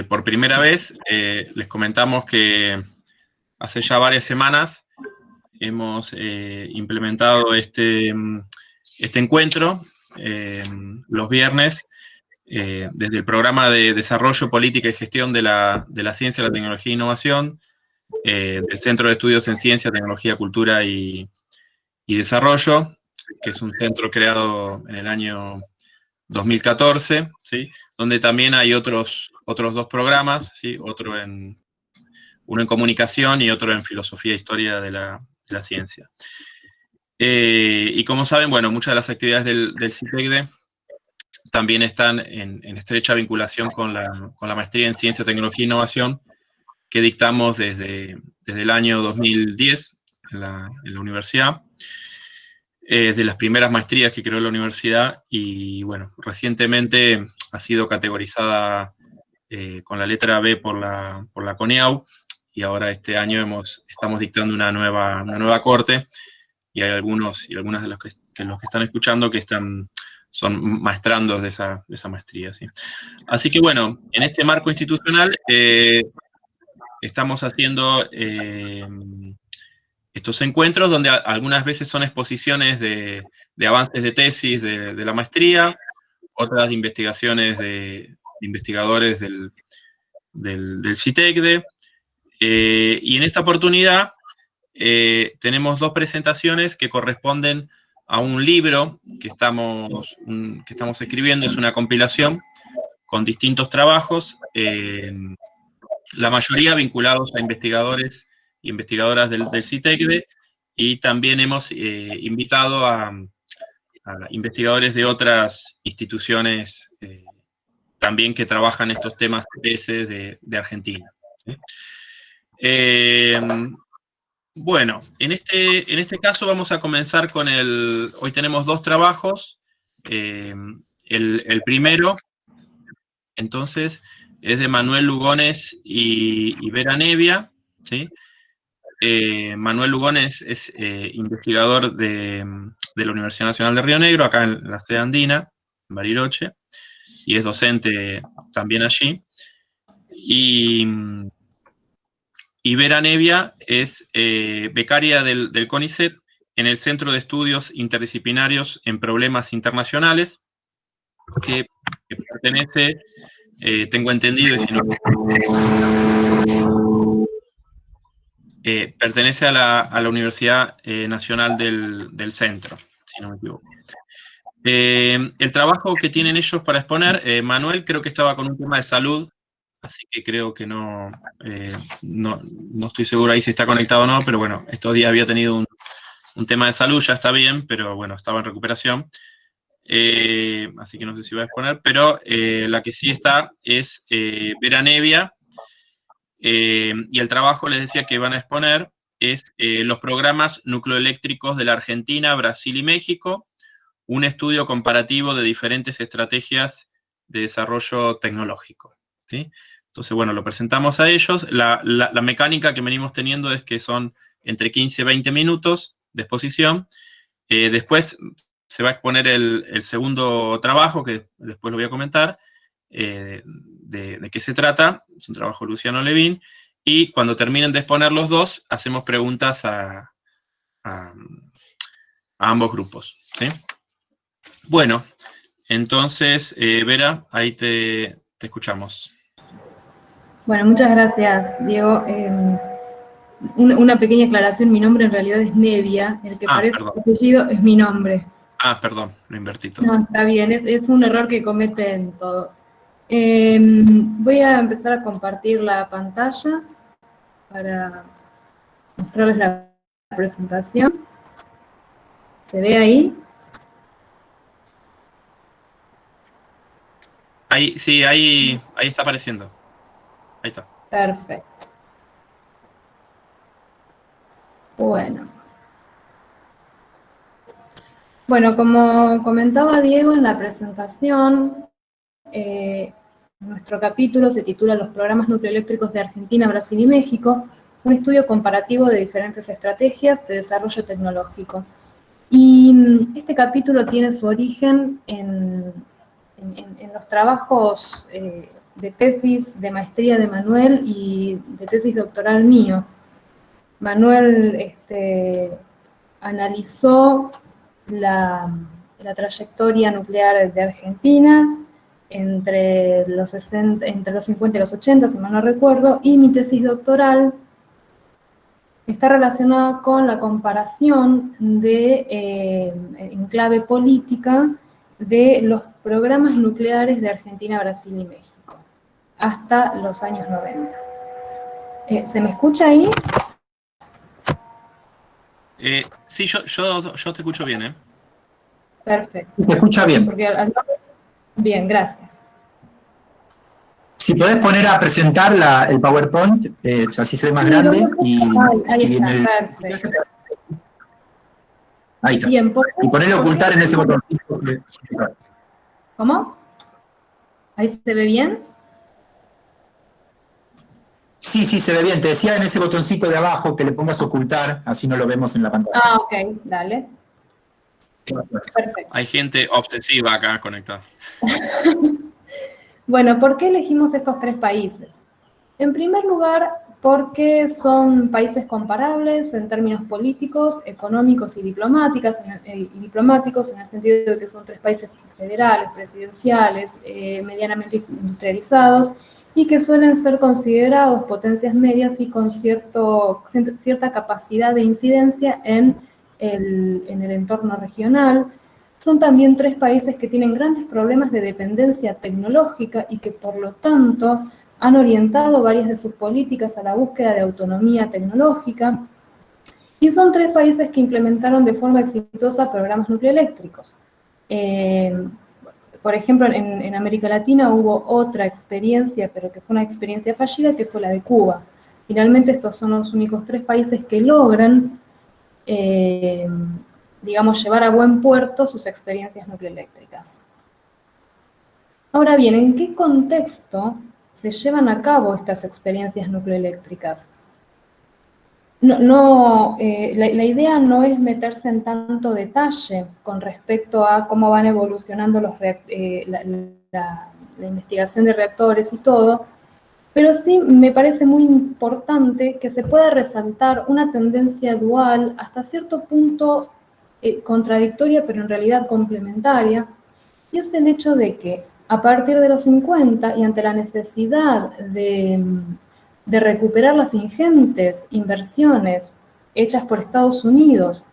por primera vez. Les comentamos que hace ya varias semanas hemos implementado este encuentro los viernes desde el programa de Desarrollo, Política y Gestión de la Ciencia, la Tecnología e Innovación, del Centro de Estudios en Ciencia, Tecnología, Cultura y Desarrollo, que es un centro creado en el año 2014, ¿sí? Donde también hay otros dos programas, ¿sí? Uno en comunicación y otro en filosofía e historia de la ciencia. Y como saben, bueno, muchas de las actividades del CITECDE también están en estrecha vinculación con la maestría en Ciencia, Tecnología e Innovación que dictamos desde el año 2010 en la universidad. De las primeras maestrías que creó la universidad y, bueno, recientemente ha sido categorizada con la letra B por la CONEAU y ahora este año estamos dictando una nueva corte y hay algunas de los que están escuchando que son maestrandos de esa maestría, ¿sí? Así que, bueno, en este marco institucional estamos haciendo estos encuentros donde algunas veces son exposiciones de avances de tesis de la maestría, otras de investigaciones de investigadores del CITECDE, y en esta oportunidad tenemos dos presentaciones que corresponden a un libro que estamos escribiendo. Es una compilación con distintos trabajos, la mayoría vinculados a investigadores y investigadoras del CITECDE, y también hemos invitado a investigadores de otras instituciones también que trabajan estos temas de Argentina, ¿sí? Bueno, en este caso vamos a comenzar con hoy tenemos dos trabajos. El primero, entonces, es de Manuel Lugones y Vera Nevia, ¿sí? Manuel Lugones es investigador de la Universidad Nacional de Río Negro, acá en la sede andina, en Bariloche, y es docente también allí. Y Vera Nevia es becaria del CONICET en el Centro de Estudios Interdisciplinarios en Problemas Internacionales, que pertenece, tengo entendido, y si no, pertenece a la Universidad Nacional del Centro, si no me equivoco. El trabajo que tienen ellos para exponer, Manuel creo que estaba con un tema de salud, así que creo que no estoy seguro ahí si está conectado o no, pero bueno, estos días había tenido un tema de salud, ya está bien, pero bueno, estaba en recuperación. Así que no sé si va a exponer, pero la que sí está es Vera Nevia, y el trabajo, les decía, que van a exponer es los programas nucleoeléctricos de la Argentina, Brasil y México, un estudio comparativo de diferentes estrategias de desarrollo tecnológico, ¿sí? Entonces, bueno, lo presentamos a ellos. La mecánica que venimos teniendo es que son entre 15 y 20 minutos de exposición. Después se va a exponer el segundo trabajo, que después lo voy a comentar, de qué se trata. Es un trabajo de Luciano Levín. Y cuando terminen de exponer los dos, hacemos preguntas a ambos grupos, ¿sí? Bueno, entonces, Vera, ahí te escuchamos. Bueno, muchas gracias, Diego. Una pequeña aclaración, mi nombre en realidad es Nevia, el que parece el apellido es mi nombre. Perdón, lo invertí todo. No, está bien, es un error que cometen todos. Voy a empezar a compartir la pantalla para mostrarles la presentación. ¿Se ve ahí? Sí, ahí está apareciendo. Ahí está. Perfecto. Bueno, como comentaba Diego en la presentación, nuestro capítulo se titula Los programas nucleoeléctricos de Argentina, Brasil y México, un estudio comparativo de diferentes estrategias de desarrollo tecnológico. Y este capítulo tiene su origen en los trabajos de tesis de maestría de Manuel y de tesis doctoral mío. Manuel analizó la trayectoria nuclear de Argentina entre los 50 y los 80, si mal no recuerdo, y mi tesis doctoral está relacionada con la comparación en clave política de los programas nucleares de Argentina, Brasil y México, hasta los años 90. ¿Se me escucha ahí? Sí, yo te escucho bien, ¿eh? Perfecto. ¿Se escucha bien? Bien, gracias. Si podés poner a presentar el PowerPoint, así se ve más grande. Ahí está, perfecto. Ahí está. Bien, y ponerle ocultar en ese botoncito. ¿Cómo? ¿Ahí se ve bien? Sí, se ve bien. Te decía en ese botoncito de abajo que le pongas ocultar, así no lo vemos en la pantalla. Ah, ok, dale. Perfecto. Hay gente obsesiva acá conectada. Bueno, ¿por qué elegimos estos 3 países? En primer lugar, porque son países comparables en términos políticos, económicos y diplomáticos, en el sentido de que son 3 países federales, presidenciales, medianamente industrializados, y que suelen ser considerados potencias medias y con cierta capacidad de incidencia en el entorno regional. Son también 3 países que tienen grandes problemas de dependencia tecnológica y que, por lo tanto, han orientado varias de sus políticas a la búsqueda de autonomía tecnológica, y son 3 países que implementaron de forma exitosa programas nucleoeléctricos. Por ejemplo, en América Latina hubo otra experiencia, pero que fue una experiencia fallida, que fue la de Cuba. Finalmente, estos son los únicos 3 países que logran, digamos, llevar a buen puerto sus experiencias nucleoeléctricas. Ahora bien, ¿en qué contexto se llevan a cabo estas experiencias nucleoeléctricas? La idea no es meterse en tanto detalle con respecto a cómo van evolucionando la investigación de reactores y todo, pero sí me parece muy importante que se pueda resaltar una tendencia dual, hasta cierto punto contradictoria, pero en realidad complementaria, y es el hecho de que a partir de los 50 y ante la necesidad de recuperar las ingentes inversiones hechas por Estados Unidos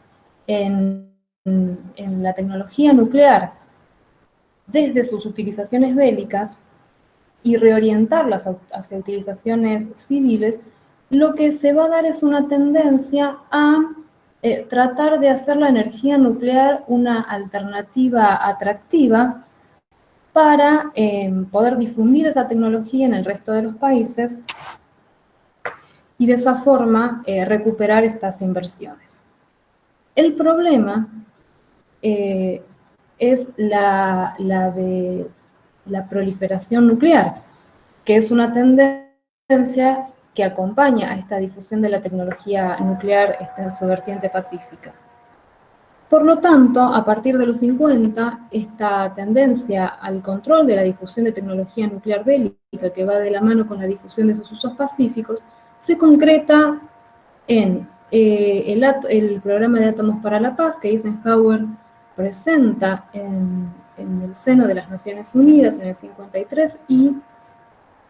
en la tecnología nuclear desde sus utilizaciones bélicas y reorientarlas hacia utilizaciones civiles, lo que se va a dar es una tendencia a tratar de hacer la energía nuclear una alternativa atractiva para poder difundir esa tecnología en el resto de los países y de esa forma recuperar estas inversiones. El problema es la de la proliferación nuclear, que es una tendencia que acompaña a esta difusión de la tecnología nuclear en su vertiente pacífica. Por lo tanto, a partir de los 50, esta tendencia al control de la difusión de tecnología nuclear bélica, que va de la mano con la difusión de sus usos pacíficos, se concreta en el programa de Átomos para la Paz que Eisenhower presenta en el seno de las Naciones Unidas en el 53 y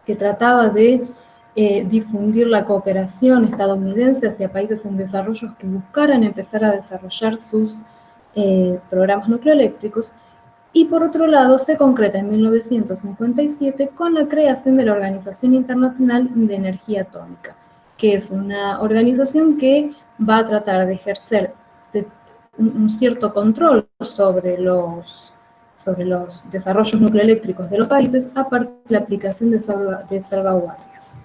que trataba de difundir la cooperación estadounidense hacia países en desarrollo que buscaran empezar a desarrollar sus programas nucleoeléctricos, y por otro lado se concreta en 1957 con la creación de la Organización Internacional de Energía Atómica, que es una organización que va a tratar de ejercer un cierto control sobre los desarrollos nucleoeléctricos de los países a partir de la aplicación de salvaguardias.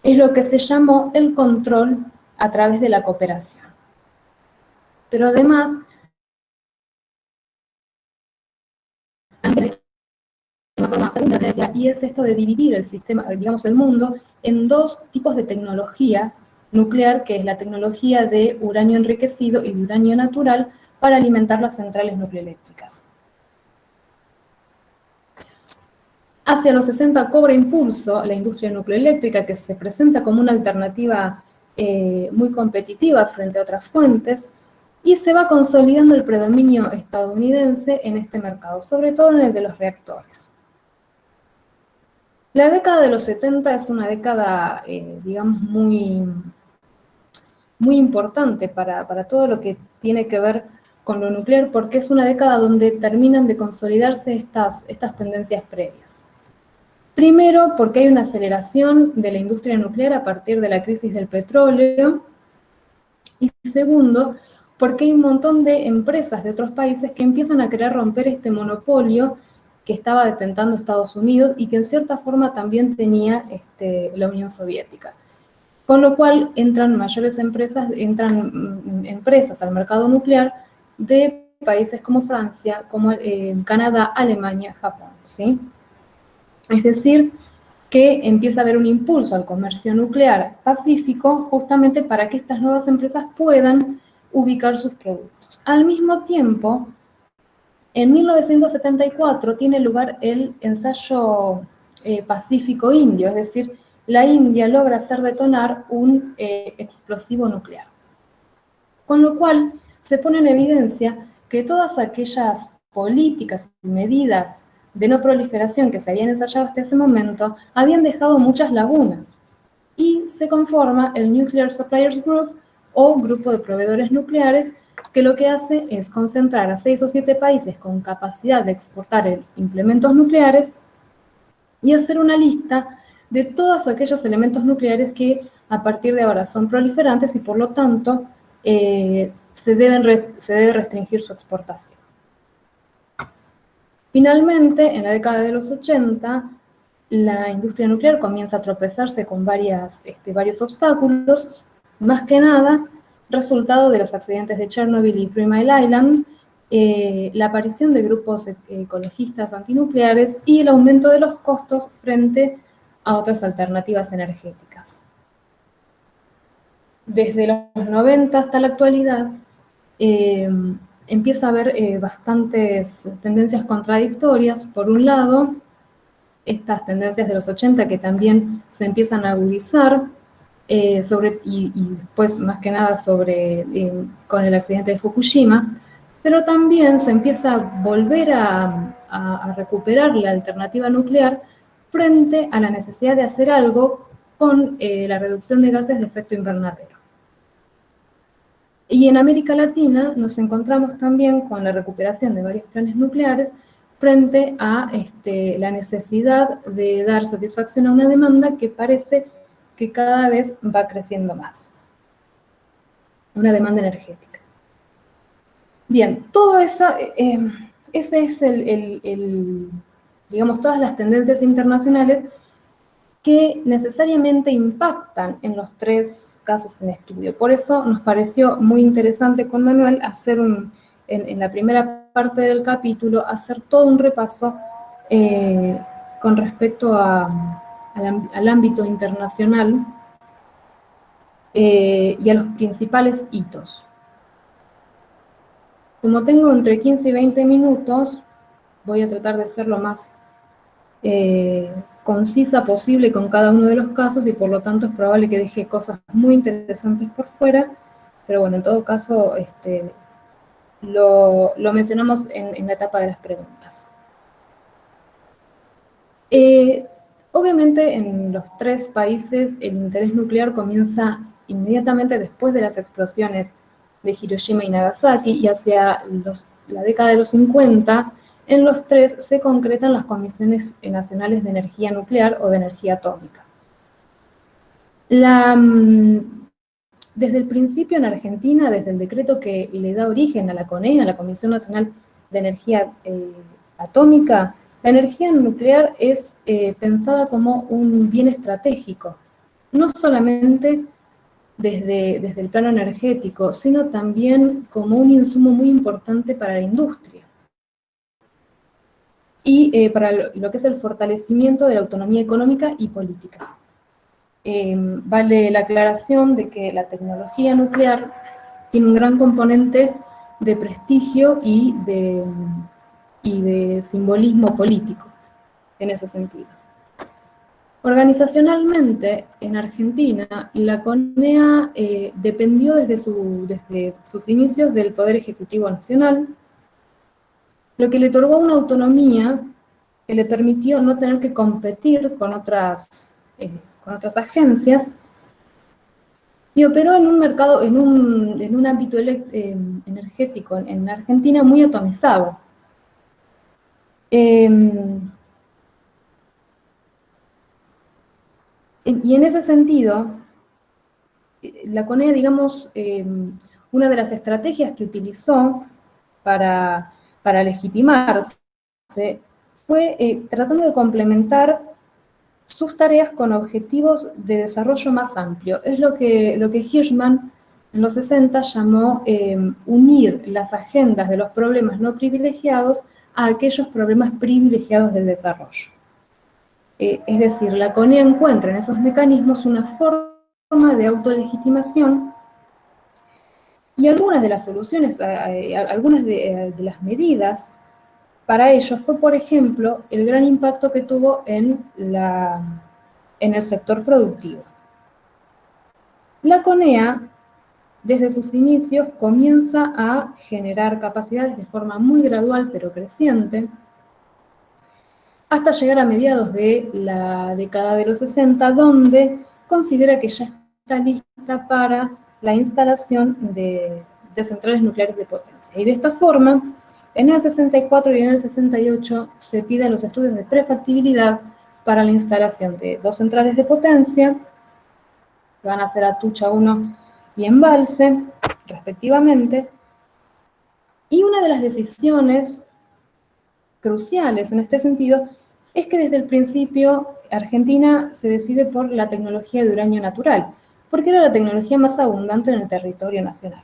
Es lo que se llamó el control a través de la cooperación. Pero además, y es esto de dividir el sistema, digamos, el mundo, en 2 tipos de tecnología nuclear, que es la tecnología de uranio enriquecido y de uranio natural para alimentar las centrales nucleoeléctricas. Hacia los 60 cobra impulso la industria nucleoeléctrica, que se presenta como una alternativa muy competitiva frente a otras fuentes, y se va consolidando el predominio estadounidense en este mercado, sobre todo en el de los reactores. La década de los 70 es una década, digamos, muy importante para todo lo que tiene que ver con lo nuclear, porque es una década donde terminan de consolidarse estas tendencias previas. Primero, porque hay una aceleración de la industria nuclear a partir de la crisis del petróleo. Y segundo, porque hay un montón de empresas de otros países que empiezan a querer romper este monopolio que estaba detentando Estados Unidos y que en cierta forma también tenía la Unión Soviética. Con lo cual entran empresas al mercado nuclear de países como Francia, como Canadá, Alemania, Japón, ¿sí? Es decir, que empieza a haber un impulso al comercio nuclear pacífico justamente para que estas nuevas empresas puedan ubicar sus productos. Al mismo tiempo, en 1974 tiene lugar el ensayo pacífico indio, es decir, la India logra hacer detonar un explosivo nuclear. Con lo cual, se pone en evidencia que todas aquellas políticas y medidas de no proliferación que se habían ensayado hasta ese momento habían dejado muchas lagunas. Y se conforma el Nuclear Suppliers Group, o grupo de proveedores nucleares, que lo que hace es concentrar a 6 o 7 países con capacidad de exportar implementos nucleares y hacer una lista de todos aquellos elementos nucleares que a partir de ahora son proliferantes y por lo tanto se debe restringir su exportación. Finalmente, en la década de los 80, la industria nuclear comienza a tropezarse con varios obstáculos, más que nada resultado de los accidentes de Chernobyl y 3 Mile Island, la aparición de grupos ecologistas antinucleares y el aumento de los costos frente a otras alternativas energéticas. Desde los 90 hasta la actualidad, empieza a haber bastantes tendencias contradictorias. Por un lado, estas tendencias de los 80 que también se empiezan a agudizar, y después más que nada con el accidente de Fukushima, pero también se empieza a volver a recuperar la alternativa nuclear frente a la necesidad de hacer algo con la reducción de gases de efecto invernadero. Y en América Latina nos encontramos también con la recuperación de varios planes nucleares frente a la necesidad de dar satisfacción a una demanda que parece que cada vez va creciendo más. Una demanda energética. Bien, todo eso, ese es digamos, todas las tendencias internacionales que necesariamente impactan en los 3 casos en estudio. Por eso nos pareció muy interesante con Manuel hacer en la primera parte del capítulo, hacer todo un repaso con respecto al ámbito internacional y a los principales hitos. Como tengo entre 15 y 20 minutos, voy a tratar de ser lo más concisa posible con cada uno de los casos y por lo tanto es probable que deje cosas muy interesantes por fuera, pero bueno, en todo caso lo mencionamos en la etapa de las preguntas. Obviamente en los 3 países el interés nuclear comienza inmediatamente después de las explosiones de Hiroshima y Nagasaki, y hacia la década de los 50, en los 3 se concretan las comisiones nacionales de energía nuclear o de energía atómica. Desde el principio en Argentina, desde el decreto que le da origen a la CONEA, a la Comisión Nacional de Energía Atómica, la energía nuclear es pensada como un bien estratégico, no solamente desde el plano energético, sino también como un insumo muy importante para la industria y para lo que es el fortalecimiento de la autonomía económica y política. Vale la aclaración de que la tecnología nuclear tiene un gran componente de prestigio y de simbolismo político. en ese sentido. Organizacionalmente, en Argentina, la CONEA dependió desde sus inicios del Poder Ejecutivo Nacional, lo que le otorgó una autonomía que le permitió no tener que competir con otras agencias, y operó en un mercado, en un ámbito energético en Argentina muy atomizado. Y en ese sentido, la CONEA, digamos, una de las estrategias que utilizó para legitimarse fue tratando de complementar sus tareas con objetivos de desarrollo más amplio. Es lo que Hirschman en los 60 llamó unir las agendas de los problemas no privilegiados a aquellos problemas privilegiados del desarrollo. Es decir, la CONEA encuentra en esos mecanismos una forma de autolegitimación, y algunas de las soluciones, algunas de las medidas para ello fue, por ejemplo, el gran impacto que tuvo en el sector productivo. La CONEA, desde sus inicios, comienza a generar capacidades de forma muy gradual, pero creciente, hasta llegar a mediados de la década de los 60, donde considera que ya está lista para la instalación de centrales nucleares de potencia. Y de esta forma, en el 64 y en el 68 se piden los estudios de prefactibilidad para la instalación de 2 centrales de potencia, que van a ser Atucha 1 y Embalse, respectivamente. Y una de las decisiones cruciales en este sentido es que desde el principio Argentina se decide por la tecnología de uranio natural, porque era la tecnología más abundante en el territorio nacional.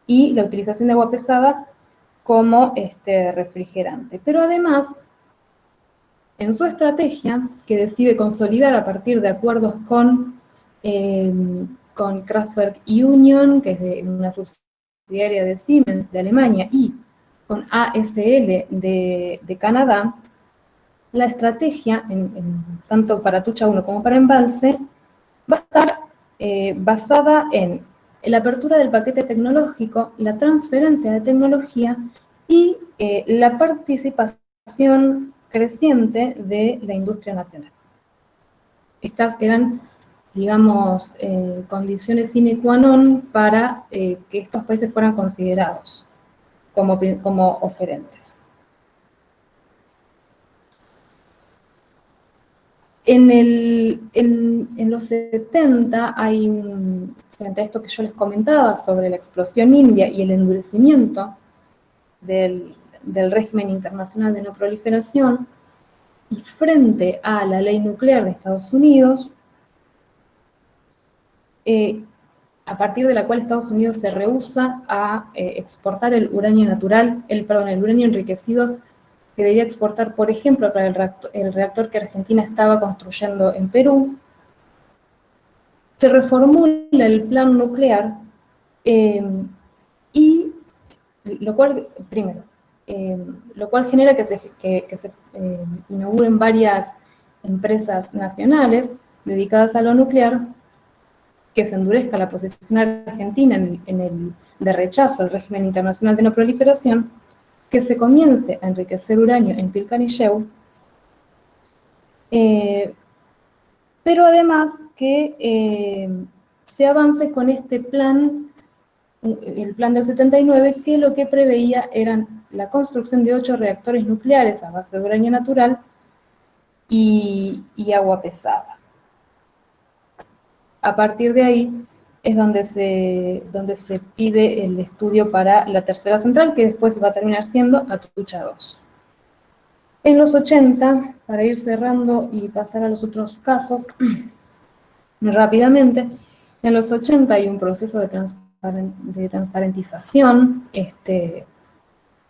Y la utilización de agua pesada como refrigerante. Pero además, en su estrategia, que decide consolidar a partir de acuerdos con Kraftwerk Union, que es una subsidiaria de Siemens de Alemania, y con ASL de Canadá, la estrategia, tanto para Atucha 1 como para Embalse, va a estar basada en la apertura del paquete tecnológico, la transferencia de tecnología y la participación creciente de la industria nacional. Estas eran, digamos, condiciones sine qua non para que estos países fueran considerados como oferentes. En los 70 hay frente a esto que yo les comentaba sobre la explosión india y el endurecimiento del régimen internacional de no proliferación, y frente a la ley nuclear de Estados Unidos, a partir de la cual Estados Unidos se rehúsa a exportar el uranio natural, el uranio enriquecido que debía exportar, por ejemplo, para el reactor que Argentina estaba construyendo en Perú, se reformula el plan nuclear, y lo cual genera que se inauguren varias empresas nacionales dedicadas a lo nuclear, que se endurezca la posición argentina de rechazo al régimen internacional de no proliferación, que se comience a enriquecer uranio en Pilcanilleu, pero además que se avance con este plan, el plan del 79, que lo que preveía eran la construcción de 8 reactores nucleares a base de uranio natural y agua pesada. A partir de ahí es donde se pide el estudio para la tercera central, que después va a terminar siendo Atucha 2. En los 80, para ir cerrando y pasar a los otros casos, rápidamente, en los 80 hay un proceso de transparentización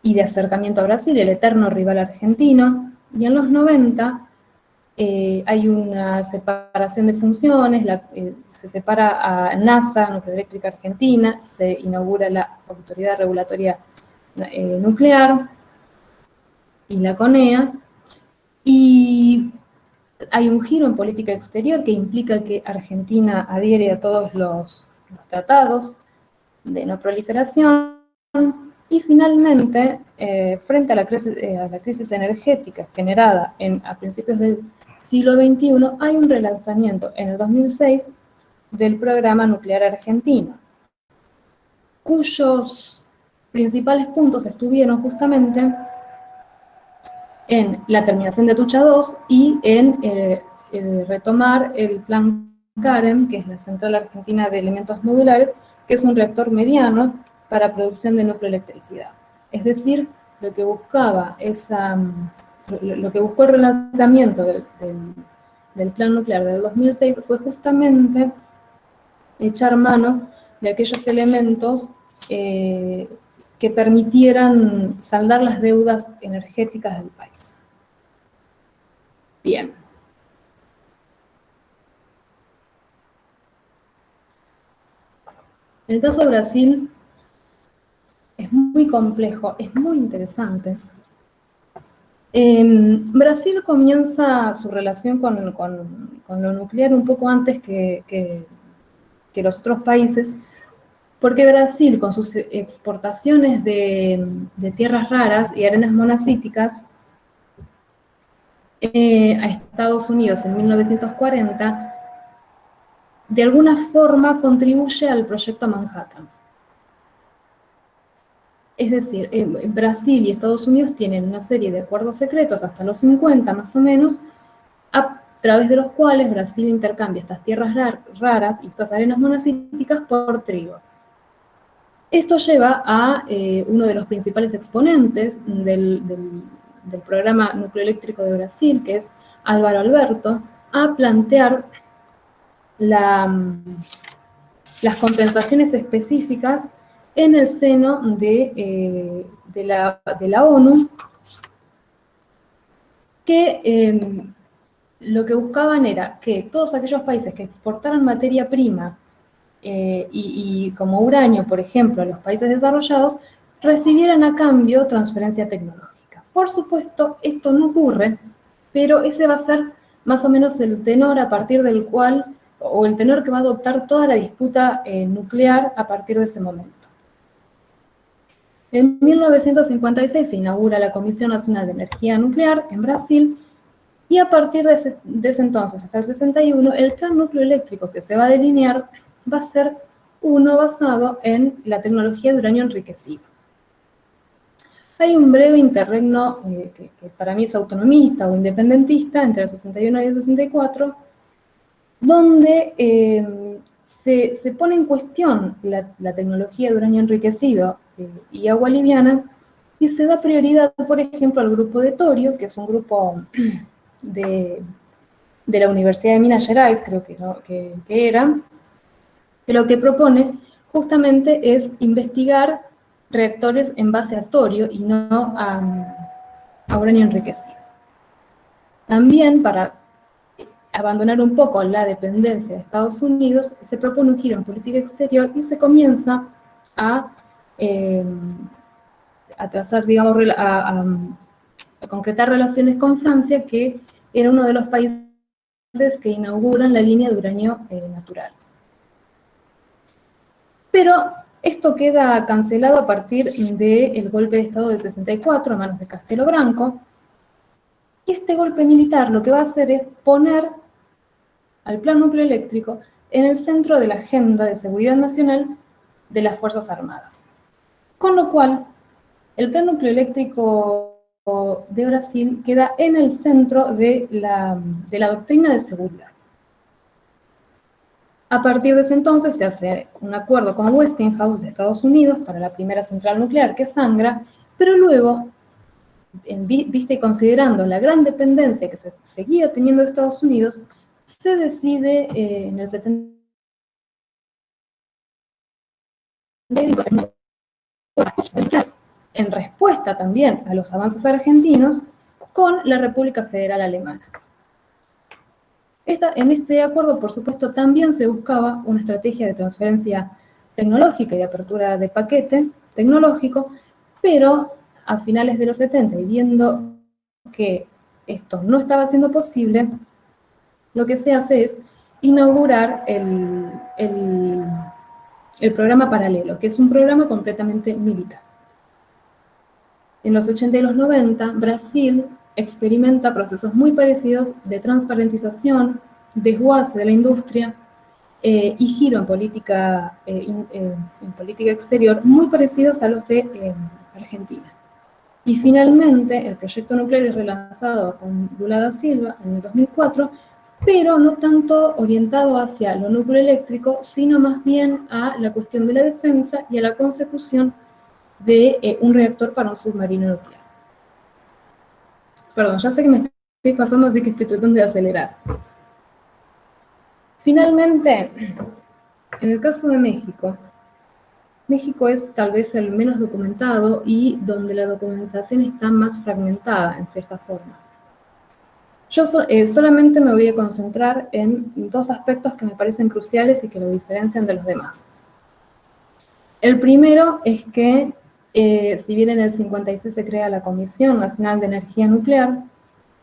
y de acercamiento a Brasil, el eterno rival argentino, y en los 90 hay una separación de funciones, se separa a NASA, Nuclear Eléctrica Argentina, se inaugura la Autoridad Regulatoria Nuclear y la CONEA, Y hay un giro en política exterior que implica que Argentina adhiere a todos los tratados de no proliferación, y finalmente, frente a la crisis energética generada a principios del siglo XXI, hay un relanzamiento en el 2006 del programa nuclear argentino, cuyos principales puntos estuvieron justamente en la terminación de Atucha 2 y en retomar el plan CAREM, que es la Central Argentina de Elementos Modulares, que es un reactor mediano para producción de nucleoelectricidad. Es decir, lo que buscaba lo que buscó el relanzamiento del plan nuclear del 2006 fue justamente echar mano de aquellos elementos que permitieran saldar las deudas energéticas del país. Bien. El caso de Brasil es muy complejo, es muy interesante. Brasil comienza su relación con lo nuclear un poco antes que los otros países, porque Brasil, con sus exportaciones de tierras raras y arenas monazíticas a Estados Unidos en 1940, de alguna forma contribuye al proyecto Manhattan. Es decir, Brasil y Estados Unidos tienen una serie de acuerdos secretos hasta los 50 más o menos, a través de los cuales Brasil intercambia estas tierras raras y estas arenas monazíticas por trigo. Esto lleva a uno de los principales exponentes del programa nucleoeléctrico de Brasil, que es Álvaro Alberto, a plantear las compensaciones específicas en el seno de la ONU, que lo que buscaban era que todos aquellos países que exportaran materia prima y como uranio, por ejemplo, a los países desarrollados, recibieran a cambio transferencia tecnológica. Por supuesto, esto no ocurre, pero ese va a ser más o menos el tenor a partir del cual, o el tenor que va a adoptar toda la disputa nuclear a partir de ese momento. En 1956 se inaugura la Comisión Nacional de Energía Nuclear en Brasil, y a partir de ese entonces hasta el 61, el plan nucleoeléctrico que se va a delinear va a ser uno basado en la tecnología de uranio enriquecido. Hay un breve interregno que para mí es autonomista o independentista entre el 61 y el 64, donde se pone en cuestión la tecnología de uranio enriquecido y agua liviana, y se da prioridad, por ejemplo, al grupo de torio, que es un grupo de la Universidad de Minas Gerais, creo que era, que lo que propone justamente es investigar reactores en base a torio y no a uranio enriquecido. También, para abandonar un poco la dependencia de Estados Unidos, se propone un giro en política exterior y se comienza a trazar, digamos, a concretar relaciones con Francia, que era uno de los países que inauguran la línea de uranio natural. Pero esto queda cancelado a partir del golpe de Estado del 64 a manos de Castelo Branco, y este golpe militar lo que va a hacer es poner al plan nucleoeléctrico en el centro de la agenda de seguridad nacional de las Fuerzas Armadas. Con lo cual, el plan nucleoeléctrico de Brasil queda en el centro de la doctrina de seguridad. A partir de ese entonces se hace un acuerdo con Westinghouse de Estados Unidos para la primera central nuclear que sangra, pero luego, vista y considerando la gran dependencia que se seguía teniendo de Estados Unidos, se decide en el 70 en respuesta también a los avances argentinos con la República Federal Alemana. En este acuerdo, por supuesto, también se buscaba una estrategia de transferencia tecnológica y de apertura de paquete tecnológico, pero a finales de los 70, y viendo que esto no estaba siendo posible, lo que se hace es inaugurar el programa Paralelo, que es un programa completamente militar. En los 80 y los 90, Brasil experimenta procesos muy parecidos de transparentización, desguace de la industria y giro en política exterior muy parecidos a los de Argentina. Y finalmente, el proyecto nuclear es relanzado con Lula da Silva en el 2004, pero no tanto orientado hacia lo nucleoeléctrico, sino más bien a la cuestión de la defensa y a la consecución de un reactor para un submarino nuclear. Perdón, ya sé que me estoy pasando, así que estoy tratando de acelerar. Finalmente, en el caso de México, México es tal vez el menos documentado y donde la documentación está más fragmentada, en cierta forma. Yo solamente me voy a concentrar en dos aspectos que me parecen cruciales y que lo diferencian de los demás. El primero es que, si bien en el 56 se crea la Comisión Nacional de Energía Nuclear,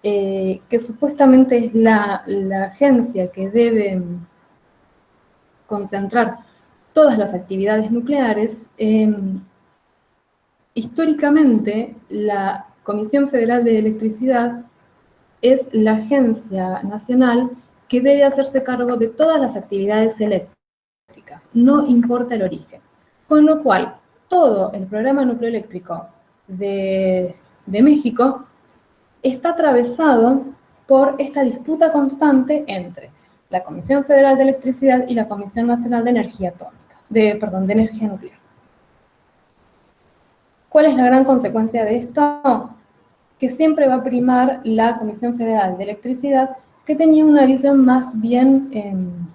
que supuestamente es la agencia que debe concentrar todas las actividades nucleares, históricamente la Comisión Federal de Electricidad es la agencia nacional que debe hacerse cargo de todas las actividades eléctricas, no importa el origen. Con lo cual, todo el programa nucleoeléctrico de México está atravesado por esta disputa constante entre la Comisión Federal de Electricidad y la Comisión Nacional de Energía de Energía Nuclear. ¿Cuál es la gran consecuencia de esto? Que siempre va a primar la Comisión Federal de Electricidad, que tenía una visión más bien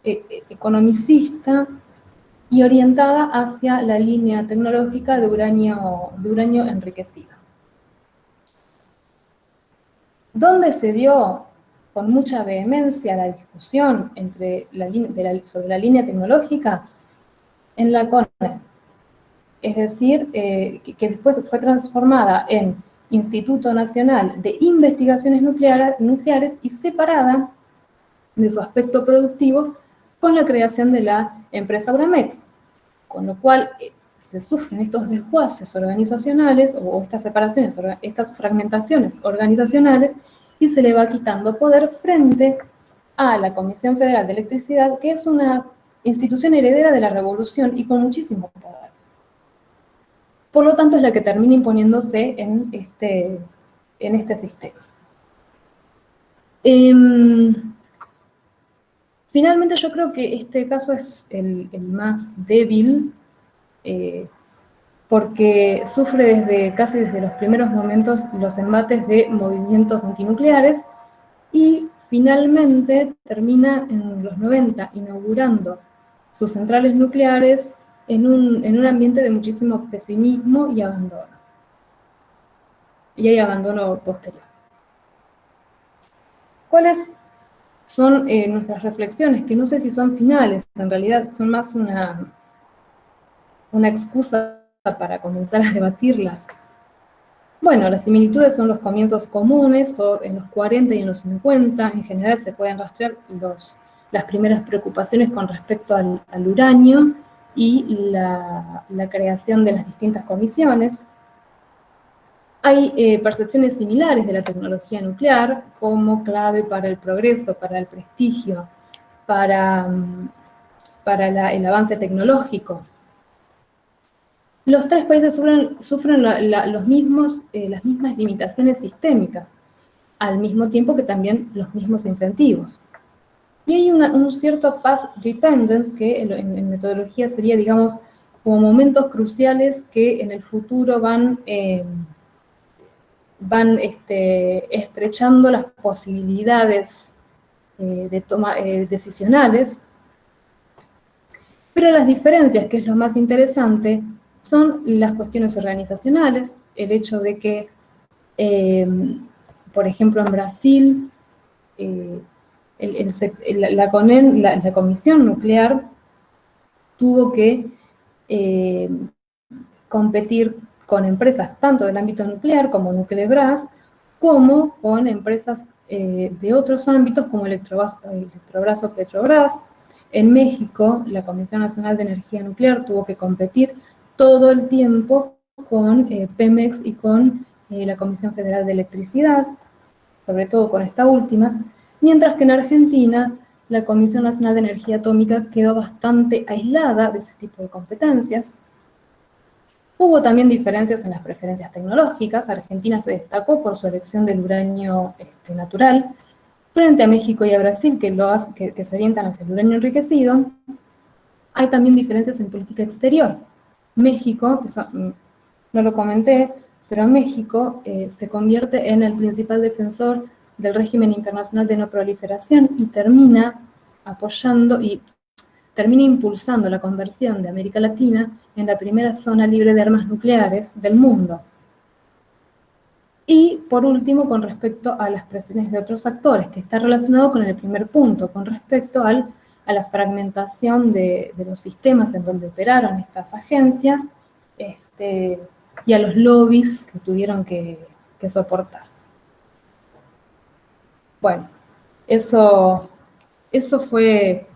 economicista y orientada hacia la línea tecnológica de uranio enriquecido. ¿Dónde se dio con mucha vehemencia la discusión sobre la línea tecnológica? En la CONE, es decir, que después fue transformada en Instituto Nacional de Investigaciones Nucleares y separada de su aspecto productivo con la creación de la empresa Uramex, con lo cual se sufren estos desguaces organizacionales o estas separaciones, estas fragmentaciones organizacionales, y se le va quitando poder frente a la Comisión Federal de Electricidad, que es una institución heredera de la revolución y con muchísimo poder. Por lo tanto, es la que termina imponiéndose en este sistema. Finalmente, yo creo que este caso es el más débil, porque sufre casi desde los primeros momentos los embates de movimientos antinucleares y finalmente termina en los 90 inaugurando sus centrales nucleares en un ambiente de muchísimo pesimismo y abandono. Y hay abandono posterior. ¿Cuáles son nuestras reflexiones? Que no sé si son finales, en realidad son más una excusa para comenzar a debatirlas. Bueno, las similitudes son los comienzos comunes, en los 40 y en los 50, en general se pueden rastrear las primeras preocupaciones con respecto al uranio y la creación de las distintas comisiones. Hay percepciones similares de la tecnología nuclear como clave para el progreso, para el prestigio, para el avance tecnológico. Los tres países sufren las mismas limitaciones sistémicas, al mismo tiempo que también los mismos incentivos. Y hay un cierto path dependence, que en metodología sería, digamos, como momentos cruciales que en el futuro van estrechando las posibilidades decisionales. Pero las diferencias, que es lo más interesante, son las cuestiones organizacionales, el hecho de que, por ejemplo, en Brasil, la Comisión Nuclear tuvo que competir con empresas tanto del ámbito nuclear como Nuclebras como con empresas de otros ámbitos como Electrobrazo Petrobras. En México, la Comisión Nacional de Energía Nuclear tuvo que competir todo el tiempo con Pemex y con la Comisión Federal de Electricidad, sobre todo con esta última, mientras que en Argentina la Comisión Nacional de Energía Atómica quedó bastante aislada de ese tipo de competencias. Hubo también diferencias en las preferencias tecnológicas. Argentina se destacó por su elección del uranio natural, frente a México y a Brasil, que se orientan hacia el uranio enriquecido. Hay también diferencias en política exterior. México, eso no lo comenté, pero México se convierte en el principal defensor del régimen internacional de no proliferación y termina apoyando y termina impulsando la conversión de América Latina en la primera zona libre de armas nucleares del mundo. Y, por último, con respecto a las presiones de otros actores, que está relacionado con el primer punto, con respecto a la fragmentación de los sistemas en donde operaron estas agencias, y a los lobbies que tuvieron que soportar. Bueno, eso fue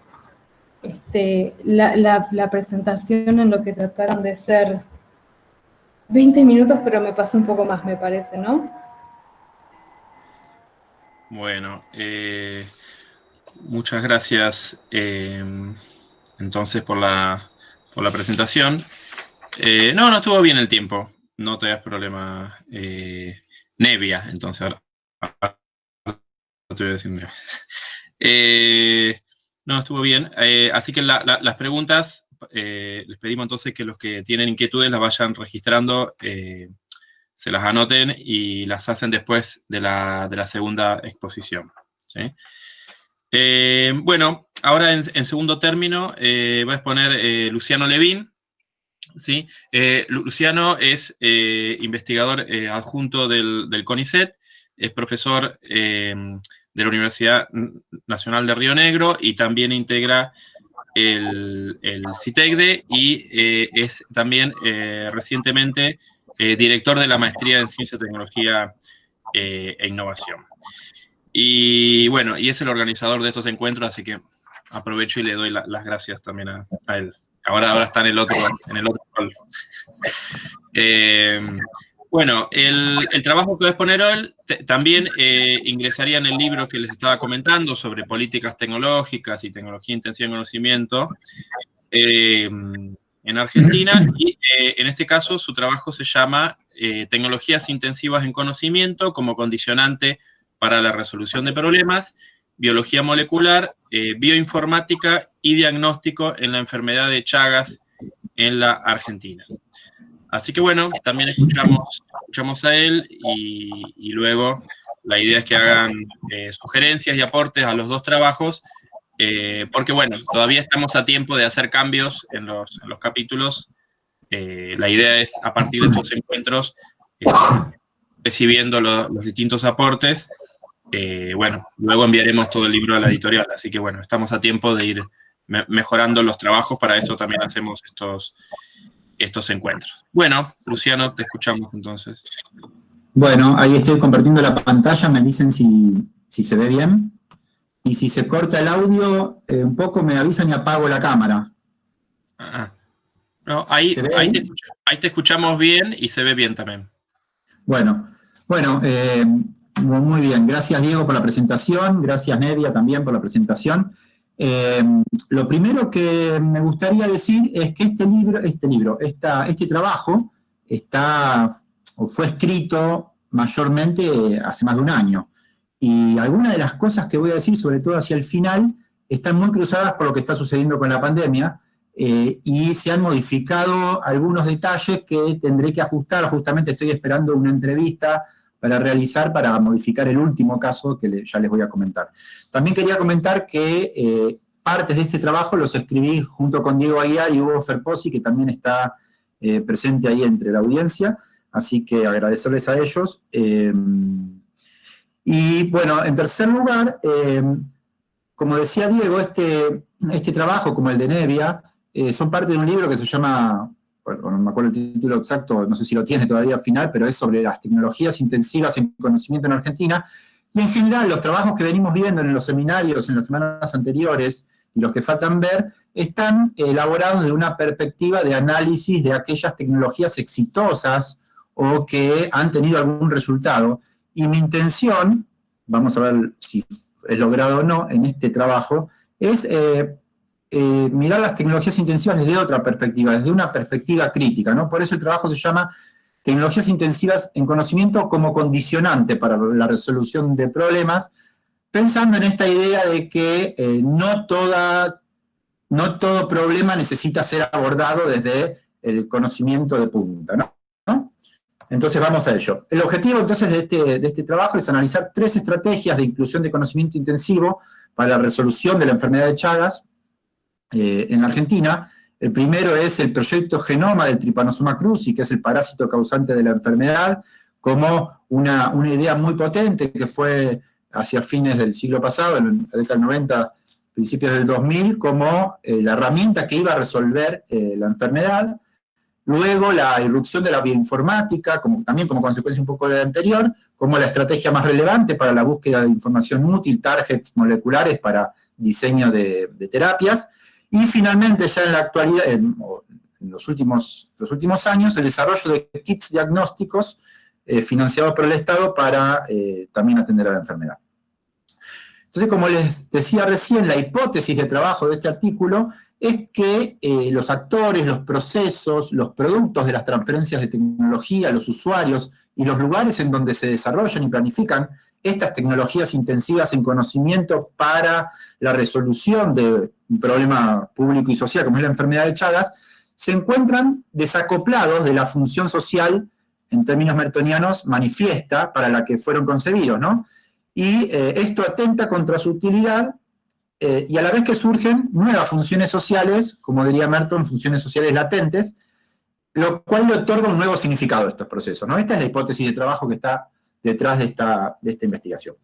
la presentación, en lo que trataron de ser 20 minutos, pero me pasó un poco más, me parece, ¿no? Bueno, muchas gracias entonces por la presentación. No estuvo bien el tiempo, no te das problema. Nevia, entonces ahora te voy a decir Nevia. No, estuvo bien. Así que las preguntas, les pedimos entonces que los que tienen inquietudes las vayan registrando, se las anoten y las hacen después de la segunda exposición, ¿sí? Bueno, ahora en segundo término va a exponer Luciano Levín, ¿sí? Luciano es investigador adjunto del CONICET, es profesor de la Universidad Nacional de Río Negro y también integra el CITECDE y es también recientemente director de la Maestría en Ciencia, Tecnología e Innovación. Y bueno, y es el organizador de estos encuentros, así que aprovecho y le doy las gracias también a él. Ahora está en el otro rol. Bueno, el trabajo que voy a exponer hoy también ingresaría en el libro que les estaba comentando sobre políticas tecnológicas y tecnología intensiva en conocimiento en Argentina, y en este caso su trabajo se llama Tecnologías intensivas en conocimiento como condicionante para la resolución de problemas, biología molecular, bioinformática y diagnóstico en la enfermedad de Chagas en la Argentina. Así que bueno, también escuchamos a él y luego la idea es que hagan sugerencias y aportes a los dos trabajos, porque bueno, todavía estamos a tiempo de hacer cambios en los capítulos. La idea es, a partir de estos encuentros, recibiendo los distintos aportes, bueno, luego enviaremos todo el libro a la editorial, así que bueno, estamos a tiempo de ir mejorando los trabajos. Para eso también hacemos estos encuentros. Bueno, Luciano, te escuchamos entonces. Bueno, ahí estoy compartiendo la pantalla, me dicen si se ve bien. Y si se corta el audio, un poco me avisan y apago la cámara. No, ahí te escuchamos bien y se ve bien también. Bueno, muy bien. Gracias, Diego, por la presentación. Gracias, Nevia, también por la presentación. Lo primero que me gustaría decir es que este trabajo fue escrito mayormente hace más de un año. Y algunas de las cosas que voy a decir, sobre todo hacia el final, están muy cruzadas por lo que está sucediendo con la pandemia, y se han modificado algunos detalles que tendré que ajustar. Justamente estoy esperando una entrevista para realizar, para modificar el último caso que ya les voy a comentar. También quería comentar que partes de este trabajo los escribí junto con Diego Aguiar y Hugo Ferposi, que también está presente ahí entre la audiencia, así que agradecerles a ellos. Y bueno, en tercer lugar, como decía Diego, este trabajo, como el de Nevia, son parte de un libro que se llama bueno, no me acuerdo el título exacto, no sé si lo tiene todavía al final, pero es sobre las tecnologías intensivas en conocimiento en Argentina. Y en general, los trabajos que venimos viendo en los seminarios en las semanas anteriores y los que faltan ver, están elaborados de una perspectiva de análisis de aquellas tecnologías exitosas o que han tenido algún resultado. Y mi intención, vamos a ver si es logrado o no en este trabajo, es mirar las tecnologías intensivas desde otra perspectiva, desde una perspectiva crítica, ¿no? Por eso el trabajo se llama Tecnologías intensivas en conocimiento como condicionante para la resolución de problemas, pensando en esta idea de que no todo problema necesita ser abordado desde el conocimiento de punta, ¿no? Entonces vamos a ello. El objetivo entonces de este trabajo es analizar 3 estrategias de inclusión de conocimiento intensivo para la resolución de la enfermedad de Chagas en Argentina. El primero es el proyecto Genoma del Trypanosoma cruzi, que es el parásito causante de la enfermedad, como una idea muy potente que fue hacia fines del siglo pasado, en la década del 90, principios del 2000, como la herramienta que iba a resolver la enfermedad. Luego la irrupción de la bioinformática, también como consecuencia un poco de la anterior, como la estrategia más relevante para la búsqueda de información útil, targets moleculares para diseño de terapias. Y finalmente, ya en la actualidad, en los últimos años, el desarrollo de kits diagnósticos financiados por el Estado para también atender a la enfermedad. Entonces, como les decía recién, la hipótesis de trabajo de este artículo es que los actores, los procesos, los productos de las transferencias de tecnología, los usuarios y los lugares en donde se desarrollan y planifican estas tecnologías intensivas en conocimiento para la resolución de un problema público y social como es la enfermedad de Chagas, se encuentran desacoplados de la función social, en términos mertonianos, manifiesta para la que fueron concebidos, ¿no? Y esto atenta contra su utilidad y a la vez que surgen nuevas funciones sociales, como diría Merton, funciones sociales latentes, lo cual le otorga un nuevo significado a estos procesos, ¿no? Esta es la hipótesis de trabajo que está detrás de esta investigación.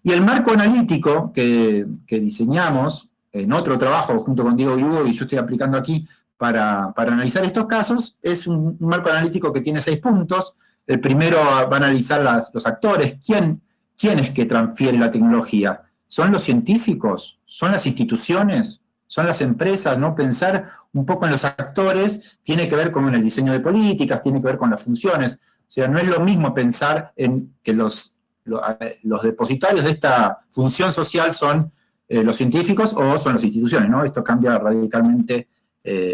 Y el marco analítico que diseñamos en otro trabajo junto con Diego Hugo y yo estoy aplicando aquí para analizar estos casos, es un marco analítico que tiene 6 puntos. El primero va a analizar los actores, quién es que transfiere la tecnología. ¿Son los científicos? ¿Son las instituciones? ¿Son las empresas? ¿No? Pensar un poco en los actores tiene que ver con el diseño de políticas, tiene que ver con las funciones. O sea, no es lo mismo pensar en que los depositarios de esta función social son los científicos o son las instituciones, ¿no? Esto cambia radicalmente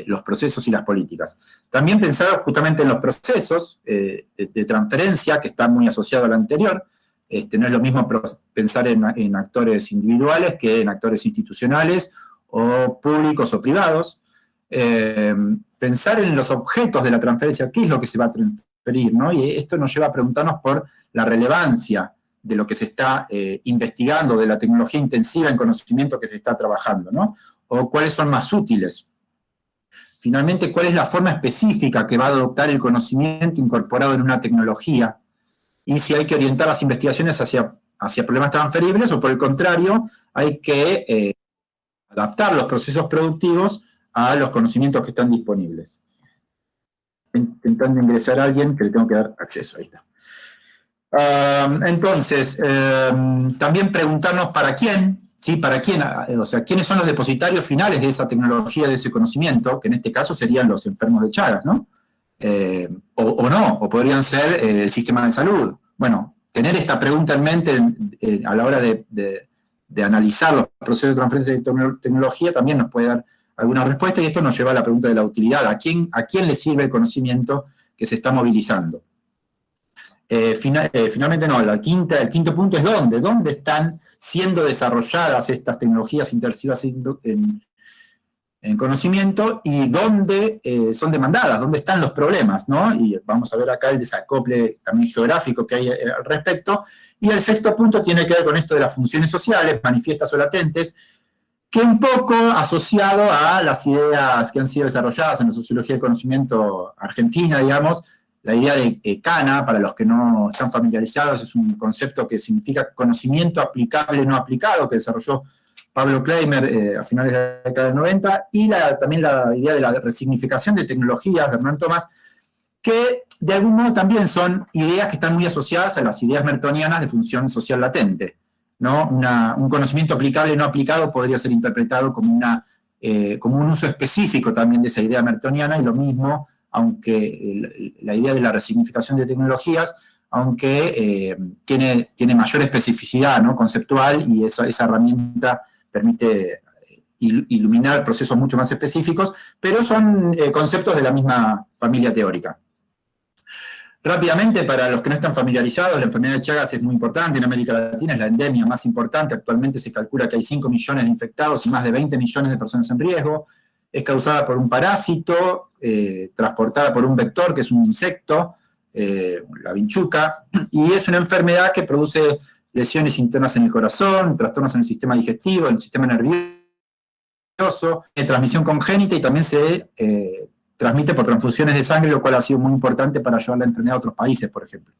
los procesos y las políticas. También pensar justamente en los procesos de transferencia, que está muy asociado al anterior. No es lo mismo pensar en actores individuales que en actores institucionales o públicos o privados. Pensar en los objetos de la transferencia, qué es lo que se va a transferir, ¿no? Y esto nos lleva a preguntarnos por la relevancia de lo que se está investigando, de la tecnología intensiva en conocimiento que se está trabajando, ¿no? O cuáles son más útiles. Finalmente, cuál es la forma específica que va a adoptar el conocimiento incorporado en una tecnología, y si hay que orientar las investigaciones hacia problemas transferibles, o por el contrario, hay que adaptar los procesos productivos a los conocimientos que están disponibles. Intentando ingresar a alguien que le tengo que dar acceso, ahí está. Entonces, también preguntarnos para quién, ¿sí? ¿Para quién? O sea, ¿quiénes son los depositarios finales de esa tecnología, de ese conocimiento? Que en este caso serían los enfermos de Chagas, ¿no? O no, o podrían ser el sistema de salud. Bueno, tener esta pregunta en mente a la hora de analizar los procesos de transferencia de tecnología también nos puede dar alguna respuesta, y esto nos lleva a la pregunta de la utilidad. ¿A quién le sirve el conocimiento que se está movilizando? Finalmente no, el quinto punto es ¿dónde? ¿Dónde están siendo desarrolladas estas tecnologías intensivas en conocimiento y dónde son demandadas, dónde están los problemas, ¿no? Y vamos a ver acá el desacople también geográfico que hay al respecto. Y el sexto punto tiene que ver con esto de las funciones sociales, manifiestas o latentes, que un poco asociado a las ideas que han sido desarrolladas en la sociología del conocimiento argentina, digamos. La idea de CANA, para los que no están familiarizados, es un concepto que significa conocimiento aplicable no aplicado, que desarrolló Pablo Kleimer a finales de la década del 90, y también la idea de la resignificación de tecnologías de Hernán Thomas, que de algún modo también son ideas que están muy asociadas a las ideas mertonianas de función social latente, ¿no? Un conocimiento aplicable y no aplicado podría ser interpretado como un uso específico también de esa idea mertoniana, y lo mismo, aunque la idea de la resignificación de tecnologías, aunque tiene mayor especificidad, ¿no?, conceptual, y esa herramienta permite iluminar procesos mucho más específicos, pero son conceptos de la misma familia teórica. Rápidamente, para los que no están familiarizados, la enfermedad de Chagas es muy importante en América Latina, es la endemia más importante. Actualmente se calcula que hay 5 millones de infectados y más de 20 millones de personas en riesgo. Es causada por un parásito, transportada por un vector, que es un insecto, la vinchuca, y es una enfermedad que produce lesiones internas en el corazón, trastornos en el sistema digestivo, en el sistema nervioso, transmisión congénita, y también se transmite por transfusiones de sangre, lo cual ha sido muy importante para llevar la enfermedad a otros países, por ejemplo.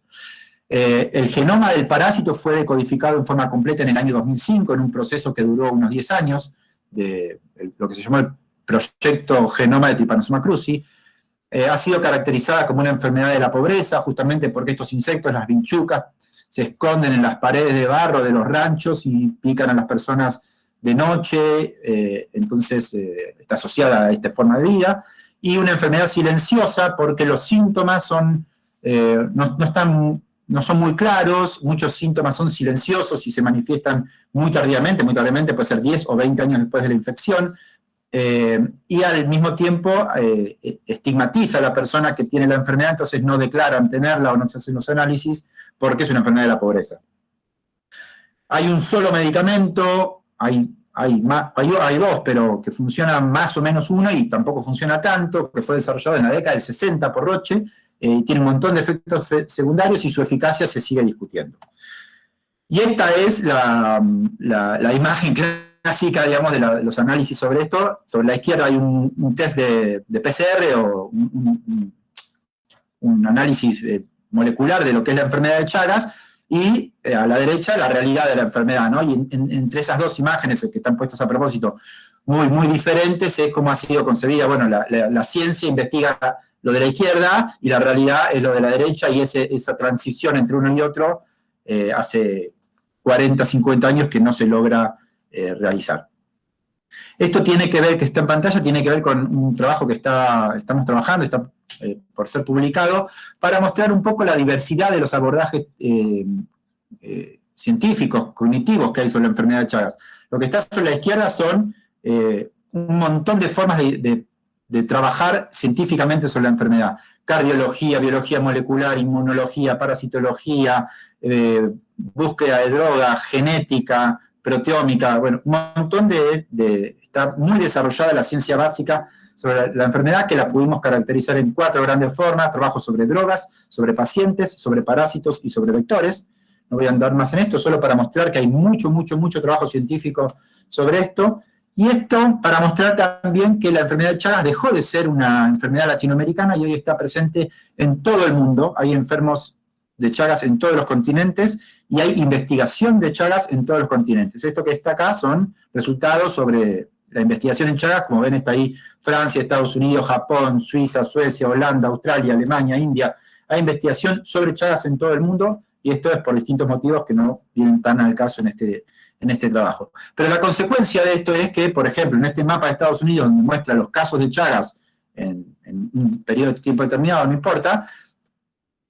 El genoma del parásito fue decodificado en forma completa en el año 2005, en un proceso que duró unos 10 años, de lo que se llamó el proyecto Genoma de Trypanosoma cruzi. Ha sido caracterizada como una enfermedad de la pobreza, justamente porque estos insectos, las vinchucas, se esconden en las paredes de barro de los ranchos y pican a las personas de noche, entonces está asociada a esta forma de vida. Y una enfermedad silenciosa porque los síntomas no son muy claros, muchos síntomas son silenciosos y se manifiestan muy tardíamente puede ser 10 o 20 años después de la infección, y al mismo tiempo estigmatiza a la persona que tiene la enfermedad, entonces no declaran tenerla o no se hacen los análisis porque es una enfermedad de la pobreza. Hay un solo medicamento, hay dos, pero que funcionan más o menos uno y tampoco funciona tanto, que fue desarrollado en la década del 60 por Roche, tiene un montón de efectos secundarios y su eficacia se sigue discutiendo. Y esta es la imagen clásica, digamos, de los análisis sobre esto. Sobre la izquierda hay un test de PCR o un análisis molecular de lo que es la enfermedad de Chagas, y a la derecha la realidad de la enfermedad, ¿no? Y entre esas dos imágenes que están puestas a propósito, muy, muy diferentes, es cómo ha sido concebida. Bueno, la ciencia investiga lo de la izquierda y la realidad es lo de la derecha, y esa transición entre uno y otro hace 40, 50 años que no se logra realizar. Esto tiene que ver, que está en pantalla, tiene que ver con un trabajo que estamos trabajando, está por ser publicado, para mostrar un poco la diversidad de los abordajes científicos, cognitivos que hay sobre la enfermedad de Chagas. Lo que está sobre la izquierda son un montón de formas de trabajar científicamente sobre la enfermedad. Cardiología, biología molecular, inmunología, parasitología, búsqueda de drogas, genética, proteómica, bueno, un montón está muy desarrollada la ciencia básica sobre la enfermedad, que la pudimos caracterizar en 4 grandes formas: trabajo sobre drogas, sobre pacientes, sobre parásitos y sobre vectores. No voy a andar más en esto, solo para mostrar que hay mucho, mucho, mucho trabajo científico sobre esto, y esto para mostrar también que la enfermedad de Chagas dejó de ser una enfermedad latinoamericana y hoy está presente en todo el mundo. Hay enfermos de Chagas en todos los continentes y hay investigación de Chagas en todos los continentes. Esto que está acá son resultados sobre la investigación en Chagas, como ven está ahí Francia, Estados Unidos, Japón, Suiza, Suecia, Holanda, Australia, Alemania, India. Hay investigación sobre Chagas en todo el mundo, y esto es por distintos motivos que no vienen tan al caso en este trabajo. Pero la consecuencia de esto es que, por ejemplo, en este mapa de Estados Unidos, donde muestra los casos de Chagas en un periodo de tiempo determinado, no importa,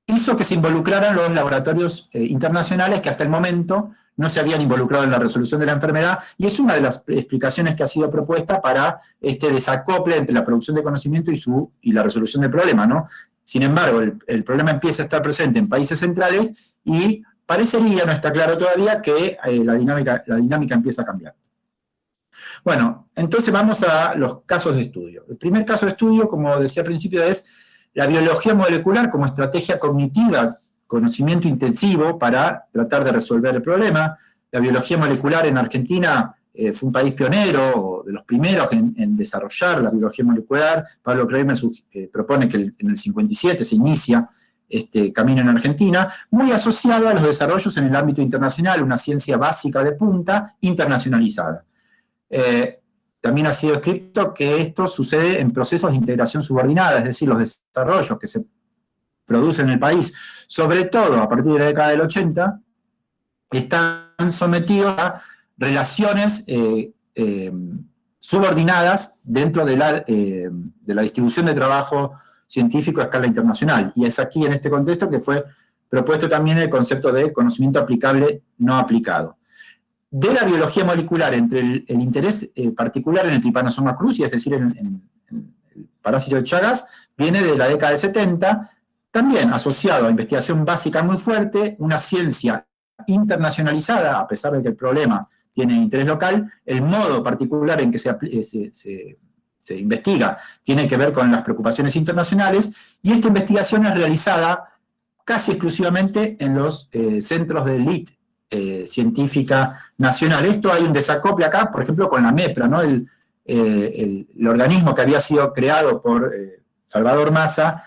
hizo que se involucraran los laboratorios internacionales que hasta el momento no se habían involucrado en la resolución de la enfermedad, y es una de las explicaciones que ha sido propuesta para este desacople entre la producción de conocimiento y la resolución del problema, ¿no? Sin embargo, el problema empieza a estar presente en países centrales y parecería, no está claro todavía, que la dinámica empieza a cambiar. Bueno, entonces vamos a los casos de estudio. El primer caso de estudio, como decía al principio, es la biología molecular como estrategia cognitiva, conocimiento intensivo para tratar de resolver el problema. La biología molecular en Argentina fue un país pionero, de los primeros en desarrollar la biología molecular. Pablo Kleimer propone que en el 57 se inicia este camino en Argentina, muy asociado a los desarrollos en el ámbito internacional, una ciencia básica de punta internacionalizada. también ha sido escrito que esto sucede en procesos de integración subordinada, es decir, los desarrollos que se producen en el país, sobre todo a partir de la década del 80, están sometidos a relaciones subordinadas dentro de la distribución de trabajo científico a escala internacional. Y es aquí, en este contexto, que fue propuesto también el concepto de conocimiento aplicable no aplicado. De la biología molecular, entre el interés particular en el Trypanosoma cruzi, es decir, en el parásito de Chagas, viene de la década del 70, también asociado a investigación básica muy fuerte, una ciencia internacionalizada, a pesar de que el problema tiene interés local, el modo particular en que se investiga tiene que ver con las preocupaciones internacionales, y esta investigación es realizada casi exclusivamente en los centros de élite científica nacional. Esto hay un desacople acá, por ejemplo, con la MEPRA, ¿no? el organismo que había sido creado por Salvador Massa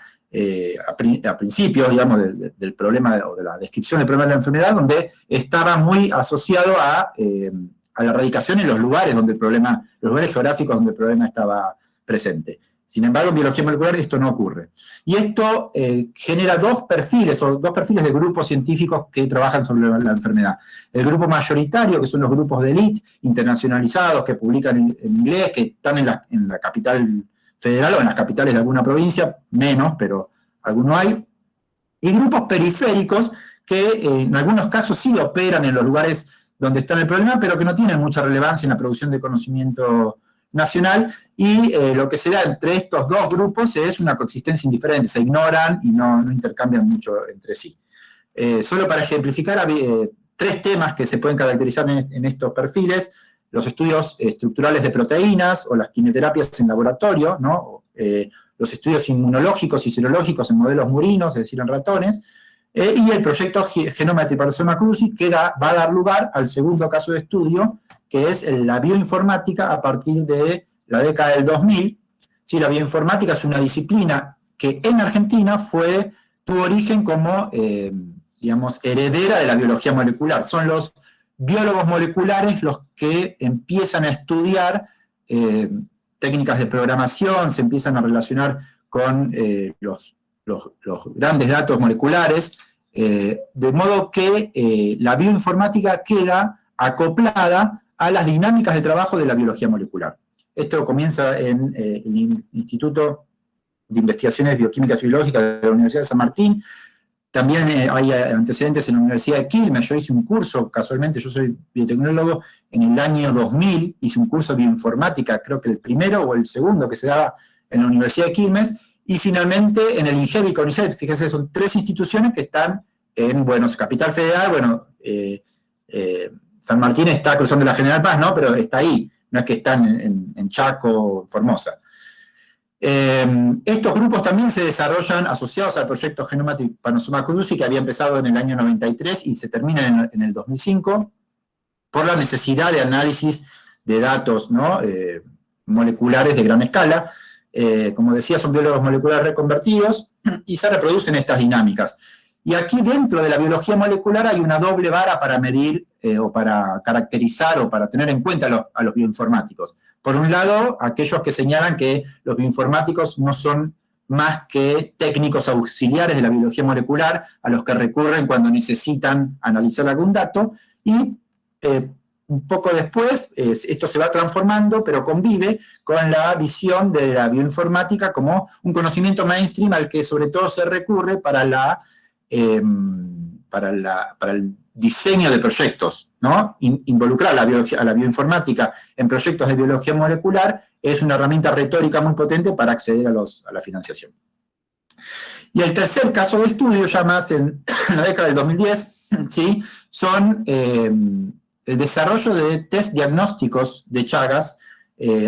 a principios, digamos, del problema, o de la descripción del problema de la enfermedad, donde estaba muy asociado a la erradicación en los lugares donde el problema, los lugares geográficos donde el problema estaba presente. Sin embargo, en biología molecular esto no ocurre. Y esto genera dos perfiles de grupos científicos que trabajan sobre la enfermedad. El grupo mayoritario, que son los grupos de élite internacionalizados, que publican en inglés, que están en la capital federal o en las capitales de alguna provincia, menos, pero alguno hay. Y grupos periféricos que en algunos casos sí operan en los lugares donde está el problema, pero que no tienen mucha relevancia en la producción de conocimiento nacional, y lo que se da entre estos dos grupos es una coexistencia indiferente, se ignoran y no intercambian mucho entre sí. Solo para ejemplificar, tres temas que se pueden caracterizar en estos perfiles: los estudios estructurales de proteínas o las quimioterapias en laboratorio, ¿no? Los estudios inmunológicos y serológicos en modelos murinos, es decir, en ratones, y el proyecto Genoma de Trypanosoma cruzi, que va a dar lugar al segundo caso de estudio, que es la bioinformática a partir de la década del 2000. Sí, la bioinformática es una disciplina que en Argentina tuvo origen como, digamos, heredera de la biología molecular. Son los biólogos moleculares los que empiezan a estudiar técnicas de programación, se empiezan a relacionar con los grandes datos moleculares, de modo que la bioinformática queda acoplada a las dinámicas de trabajo de la biología molecular. Esto comienza en el Instituto de Investigaciones Bioquímicas y Biológicas de la Universidad de San Martín. También hay antecedentes en la Universidad de Quilmes. Yo hice un curso, casualmente, yo soy biotecnólogo, en el año 2000, hice un curso de bioinformática, creo que el primero o el segundo que se daba en la Universidad de Quilmes, y finalmente en el INGEBI CONICET. Fíjense, son tres instituciones que están en, bueno, Capital Federal, bueno, San Martín está cruzando la General Paz, ¿no? Pero está ahí, no es que están en Chaco, Formosa. Estos grupos también se desarrollan asociados al proyecto Genoma de Trypanosoma cruzi, que había empezado en el año 93 y se termina en el 2005, por la necesidad de análisis de datos, ¿no? Moleculares de gran escala. Como decía, son biólogos moleculares reconvertidos y se reproducen estas dinámicas. Y aquí dentro de la biología molecular hay una doble vara para medir o para caracterizar o para tener en cuenta a los bioinformáticos. Por un lado, aquellos que señalan que los bioinformáticos no son más que técnicos auxiliares de la biología molecular a los que recurren cuando necesitan analizar algún dato, y un poco después esto se va transformando, pero convive con la visión de la bioinformática como un conocimiento mainstream al que sobre todo se recurre para el diseño de proyectos, ¿no? Involucrar a la bioinformática en proyectos de biología molecular es una herramienta retórica muy potente para acceder a la financiación. Y el tercer caso de estudio, ya más en la década del 2010, ¿sí? Son el desarrollo de test diagnósticos de Chagas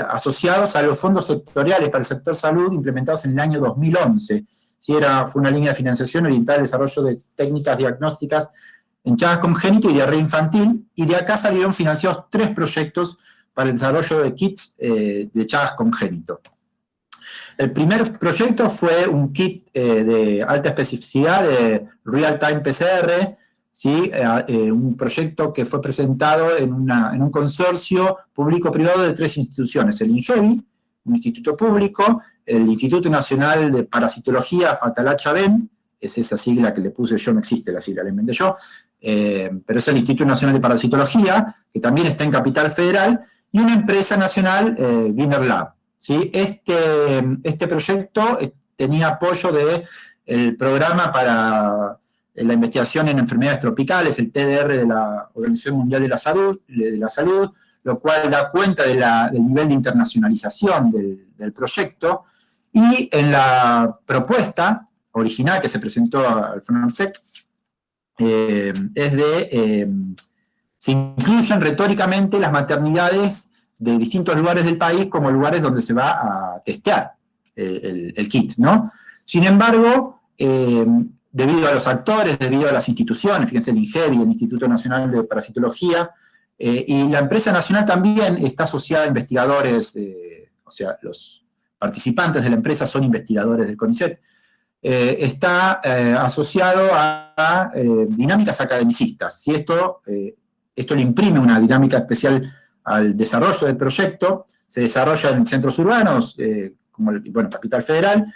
asociados a los fondos sectoriales para el sector salud implementados en el año 2011. ¿Sí? Fue una línea de financiación orientada al desarrollo de técnicas diagnósticas en Chagas congénito y diarrea infantil, y de acá salieron financiados 3 proyectos para el desarrollo de kits de Chagas congénito. El primer proyecto fue un kit de alta especificidad de real-time PCR, ¿sí? Un proyecto que fue presentado en un consorcio público-privado de 3 instituciones, el INGEBI, un instituto público, el Instituto Nacional de Parasitología Fatalacha Ben, es esa sigla que le puse yo, no existe la sigla, la inventé yo, pero es el Instituto Nacional de Parasitología, que también está en Capital Federal, y una empresa nacional, Wiener Lab, ¿sí? Este proyecto tenía apoyo del programa para la investigación en enfermedades tropicales, el TDR de la Organización Mundial de la Salud, lo cual da cuenta del nivel de internacionalización del proyecto, y en la propuesta original que se presentó al FONARSEC, se incluyen retóricamente las maternidades de distintos lugares del país como lugares donde se va a testear el kit, ¿no? Sin embargo, debido a los actores, debido a las instituciones, fíjense el INGEBI, el Instituto Nacional de Parasitología, y la empresa nacional también está asociada a investigadores, o sea, los participantes de la empresa son investigadores del CONICET, está asociado a dinámicas academicistas. Si esto le imprime una dinámica especial al desarrollo del proyecto, se desarrolla en centros urbanos, como Capital Federal,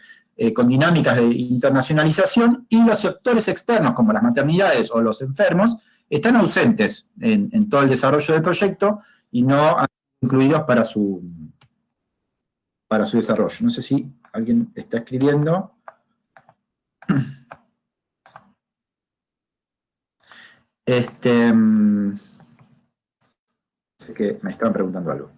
con dinámicas de internacionalización, y los sectores externos, como las maternidades o los enfermos, están ausentes en todo el desarrollo del proyecto y no han sido incluidos para su desarrollo. No sé si alguien está escribiendo. Sé que me estaban preguntando algo.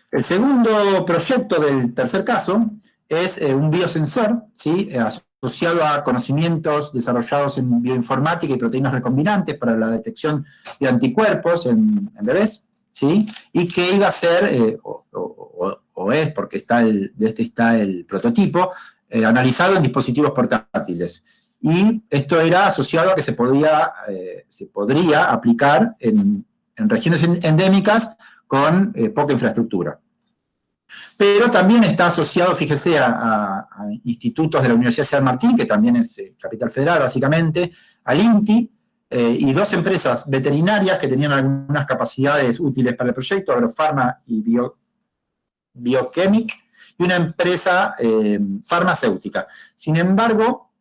El segundo proyecto del tercer caso es un biosensor, ¿sí? Asociado a conocimientos desarrollados en bioinformática y proteínas recombinantes para la detección de anticuerpos en bebés, ¿sí? Y que iba a ser, o es, porque está el prototipo, analizado en dispositivos portátiles. Y esto era asociado a que se podría aplicar en regiones endémicas con poca infraestructura. Pero también está asociado, fíjese, a institutos de la Universidad de San Martín, que también es Capital Federal, básicamente, al INTI, y 2 empresas veterinarias que tenían algunas capacidades útiles para el proyecto, Agrofarma y Biochemic, y una empresa farmacéutica. Sin embargo,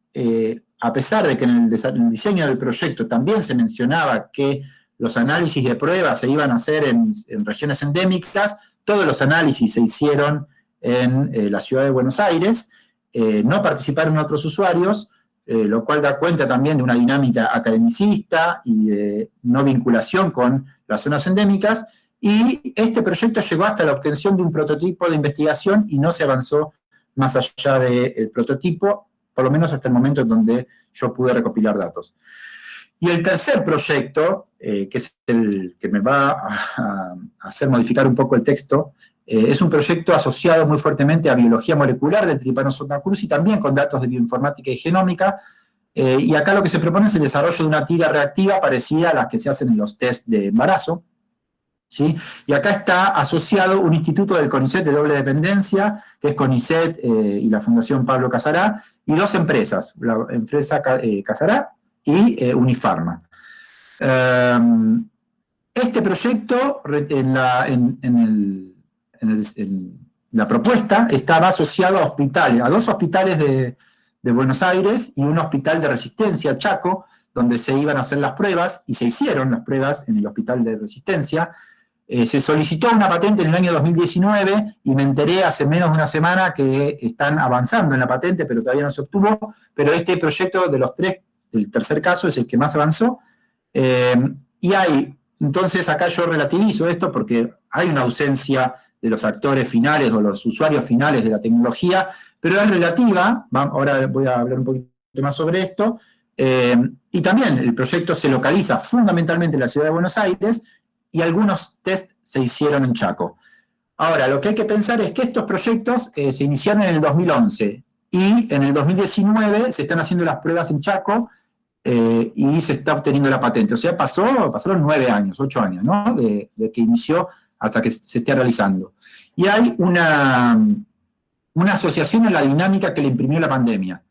a pesar de que en el diseño del proyecto también se mencionaba que los análisis de pruebas se iban a hacer en regiones endémicas, todos los análisis se hicieron en la ciudad de Buenos Aires, no participaron otros usuarios, lo cual da cuenta también de una dinámica academicista y de no vinculación con las zonas endémicas, y este proyecto llegó hasta la obtención de un prototipo de investigación y no se avanzó más allá del prototipo, por lo menos hasta el momento en donde yo pude recopilar datos. Y el tercer proyecto, que es el que me va a hacer modificar un poco el texto, es un proyecto asociado muy fuertemente a biología molecular del Trypanosoma cruzi, también con datos de bioinformática y genómica, y acá lo que se propone es el desarrollo de una tira reactiva parecida a las que se hacen en los test de embarazo, ¿sí? Y acá está asociado un instituto del CONICET de doble dependencia, que es CONICET y la Fundación Pablo Casará, y 2 empresas, la empresa Casará y Unifarma. Este proyecto, en la propuesta, estaba asociado a hospitales, a 2 hospitales de Buenos Aires y un hospital de Resistencia, Chaco, donde se iban a hacer las pruebas, y se hicieron las pruebas en el hospital de Resistencia. Se solicitó una patente en el año 2019 y me enteré hace menos de una semana que están avanzando en la patente, pero todavía no se obtuvo. Pero este proyecto de los 3, el tercer caso, es el que más avanzó. Y entonces acá yo relativizo esto porque hay una ausencia de los actores finales o los usuarios finales de la tecnología, pero es relativa. Ahora voy a hablar un poquito más sobre esto. Y también el proyecto se localiza fundamentalmente en la ciudad de Buenos Aires, y algunos test se hicieron en Chaco. Ahora, lo que hay que pensar es que estos proyectos se iniciaron en el 2011, y en el 2019 se están haciendo las pruebas en Chaco, y se está obteniendo la patente. O sea, pasaron 9 años, 8 años, ¿no? De que inició hasta que se esté realizando. Y hay una asociación en la dinámica que le imprimió la pandemia.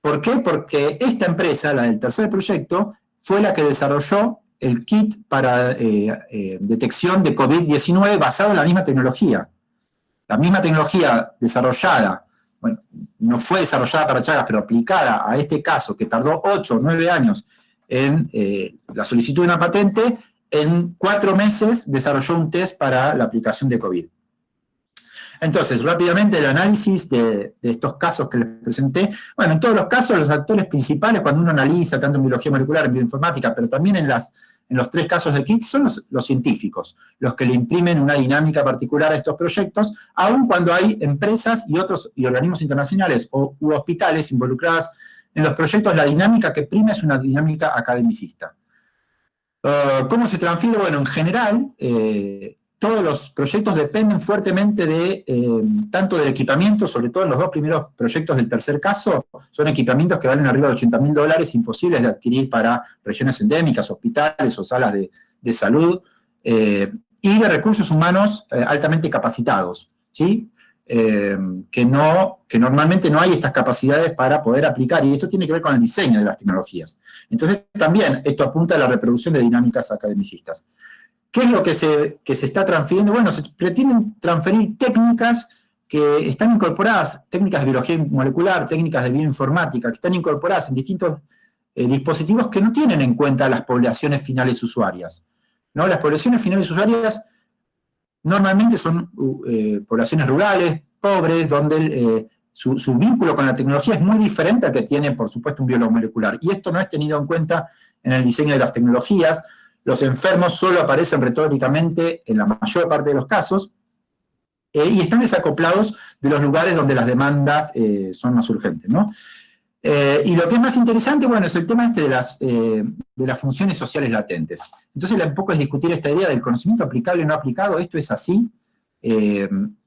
¿Por qué? Porque esta empresa, la del tercer proyecto, fue la que desarrolló el kit para detección de COVID-19 basado en la misma tecnología. La misma tecnología desarrollada, bueno, no fue desarrollada para Chagas, pero aplicada a este caso, que tardó 8 o 9 años en la solicitud de una patente, en 4 meses desarrolló un test para la aplicación de COVID. Entonces, rápidamente el análisis de estos casos que les presenté. Bueno, en todos los casos los actores principales, cuando uno analiza tanto en biología molecular, en bioinformática, pero también en los 3 casos de kit, son los científicos, los que le imprimen una dinámica particular a estos proyectos, aun cuando hay empresas y organismos internacionales u hospitales involucradas en los proyectos. La dinámica que prima es una dinámica academicista. ¿Cómo se transfiere? Bueno, en general, todos los proyectos dependen fuertemente tanto del equipamiento, sobre todo en los 2 primeros proyectos del tercer caso, son equipamientos que valen arriba de $80.000, imposibles de adquirir para regiones endémicas, hospitales o salas de salud, y de recursos humanos altamente capacitados, ¿sí? Que normalmente no hay estas capacidades para poder aplicar, y esto tiene que ver con el diseño de las tecnologías. Entonces, también esto apunta a la reproducción de dinámicas academicistas. ¿Qué es lo que se está transfiriendo? Bueno, se pretenden transferir técnicas que están incorporadas, técnicas de biología molecular, técnicas de bioinformática, que están incorporadas en distintos dispositivos que no tienen en cuenta las poblaciones finales usuarias, ¿no? Las poblaciones finales usuarias normalmente son poblaciones rurales, pobres, donde su vínculo con la tecnología es muy diferente al que tiene, por supuesto, un biólogo molecular. Y esto no es tenido en cuenta en el diseño de las tecnologías. Los enfermos solo aparecen retóricamente en la mayor parte de los casos, y están desacoplados de los lugares donde las demandas son más urgentes, ¿no? Y lo que es más interesante, bueno, es el tema de las funciones sociales latentes. Entonces, un poco es discutir esta idea del conocimiento aplicable y no aplicado. ¿Esto es así?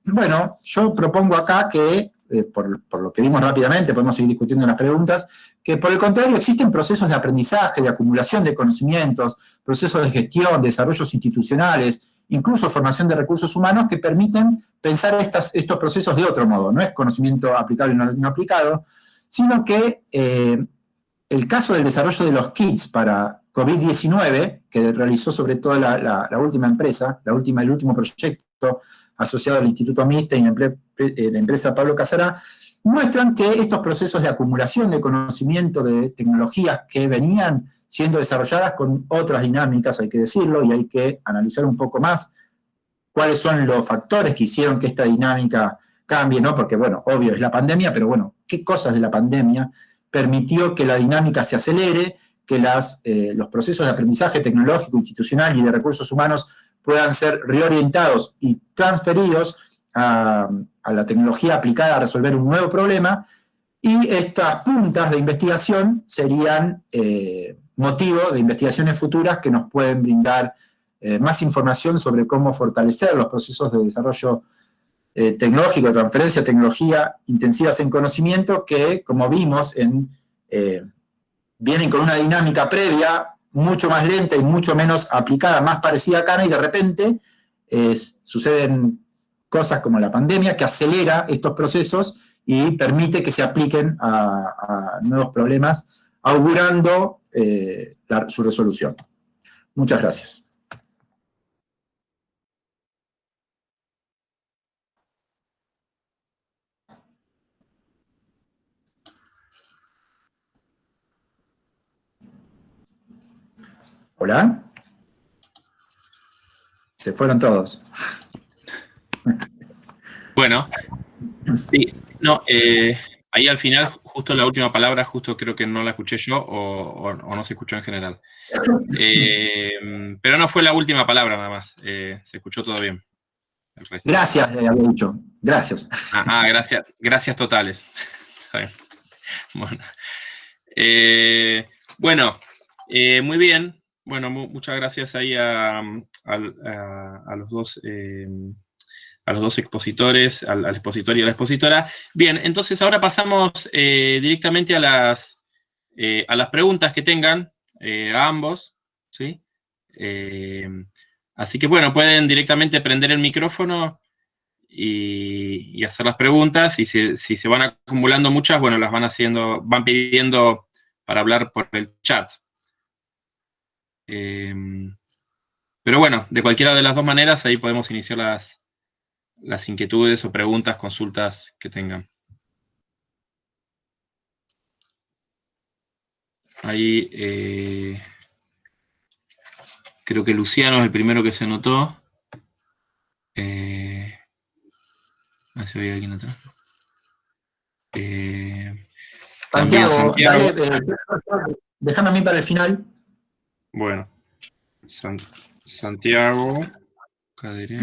Bueno, yo propongo acá que, por lo que vimos rápidamente, podemos seguir discutiendo las preguntas, que por el contrario existen procesos de aprendizaje, de acumulación de conocimientos, procesos de gestión, desarrollos institucionales, incluso formación de recursos humanos que permiten pensar estos procesos de otro modo. No es conocimiento aplicable y no aplicado, sino que el caso del desarrollo de los kits para COVID-19, que realizó sobre todo la última empresa, el último proyecto asociado al Instituto MISTE y la empresa Pablo Casará, muestran que estos procesos de acumulación de conocimiento de tecnologías que venían siendo desarrolladas con otras dinámicas, hay que decirlo, y hay que analizar un poco más cuáles son los factores que hicieron que esta dinámica cambie, ¿no? Porque, bueno, obvio, es la pandemia, pero bueno, ¿qué cosas de la pandemia permitió que la dinámica se acelere, que los procesos de aprendizaje tecnológico, institucional y de recursos humanos puedan ser reorientados y transferidos a la tecnología aplicada a resolver un nuevo problema? Y estas puntas de investigación serían motivo de investigaciones futuras que nos pueden brindar más información sobre cómo fortalecer los procesos de desarrollo tecnológico, de transferencia de tecnología intensivas en conocimiento, que, como vimos, vienen con una dinámica previa mucho más lenta y mucho menos aplicada, más parecida a Cana, y de repente suceden cosas como la pandemia que acelera estos procesos y permite que se apliquen a nuevos problemas, augurando su resolución. Muchas gracias. ¿Hola? Se fueron todos. Bueno, sí, no, ahí al final, justo la última palabra, justo creo que no la escuché yo o no se escuchó en general. Pero no fue la última palabra nada más, se escuchó todo bien. Gracias, había dicho. Gracias. Gracias totales. Bueno, muy bien. Bueno, muchas gracias ahí a los dos expositores, al expositor y a la expositora. Bien, entonces ahora pasamos directamente a las preguntas que tengan a ambos, ¿sí? Así que bueno, pueden directamente prender el micrófono y hacer las preguntas, y si se van acumulando muchas, bueno, las van pidiendo para hablar por el chat. Pero bueno, de cualquiera de las dos maneras, ahí podemos iniciar las inquietudes o preguntas, consultas que tengan. Ahí creo que Luciano es el primero que se anotó. A ver si hay alguien atrás. También Santiago, Santiago. dale, déjame a mí para el final. Bueno, Santiago, Caderé.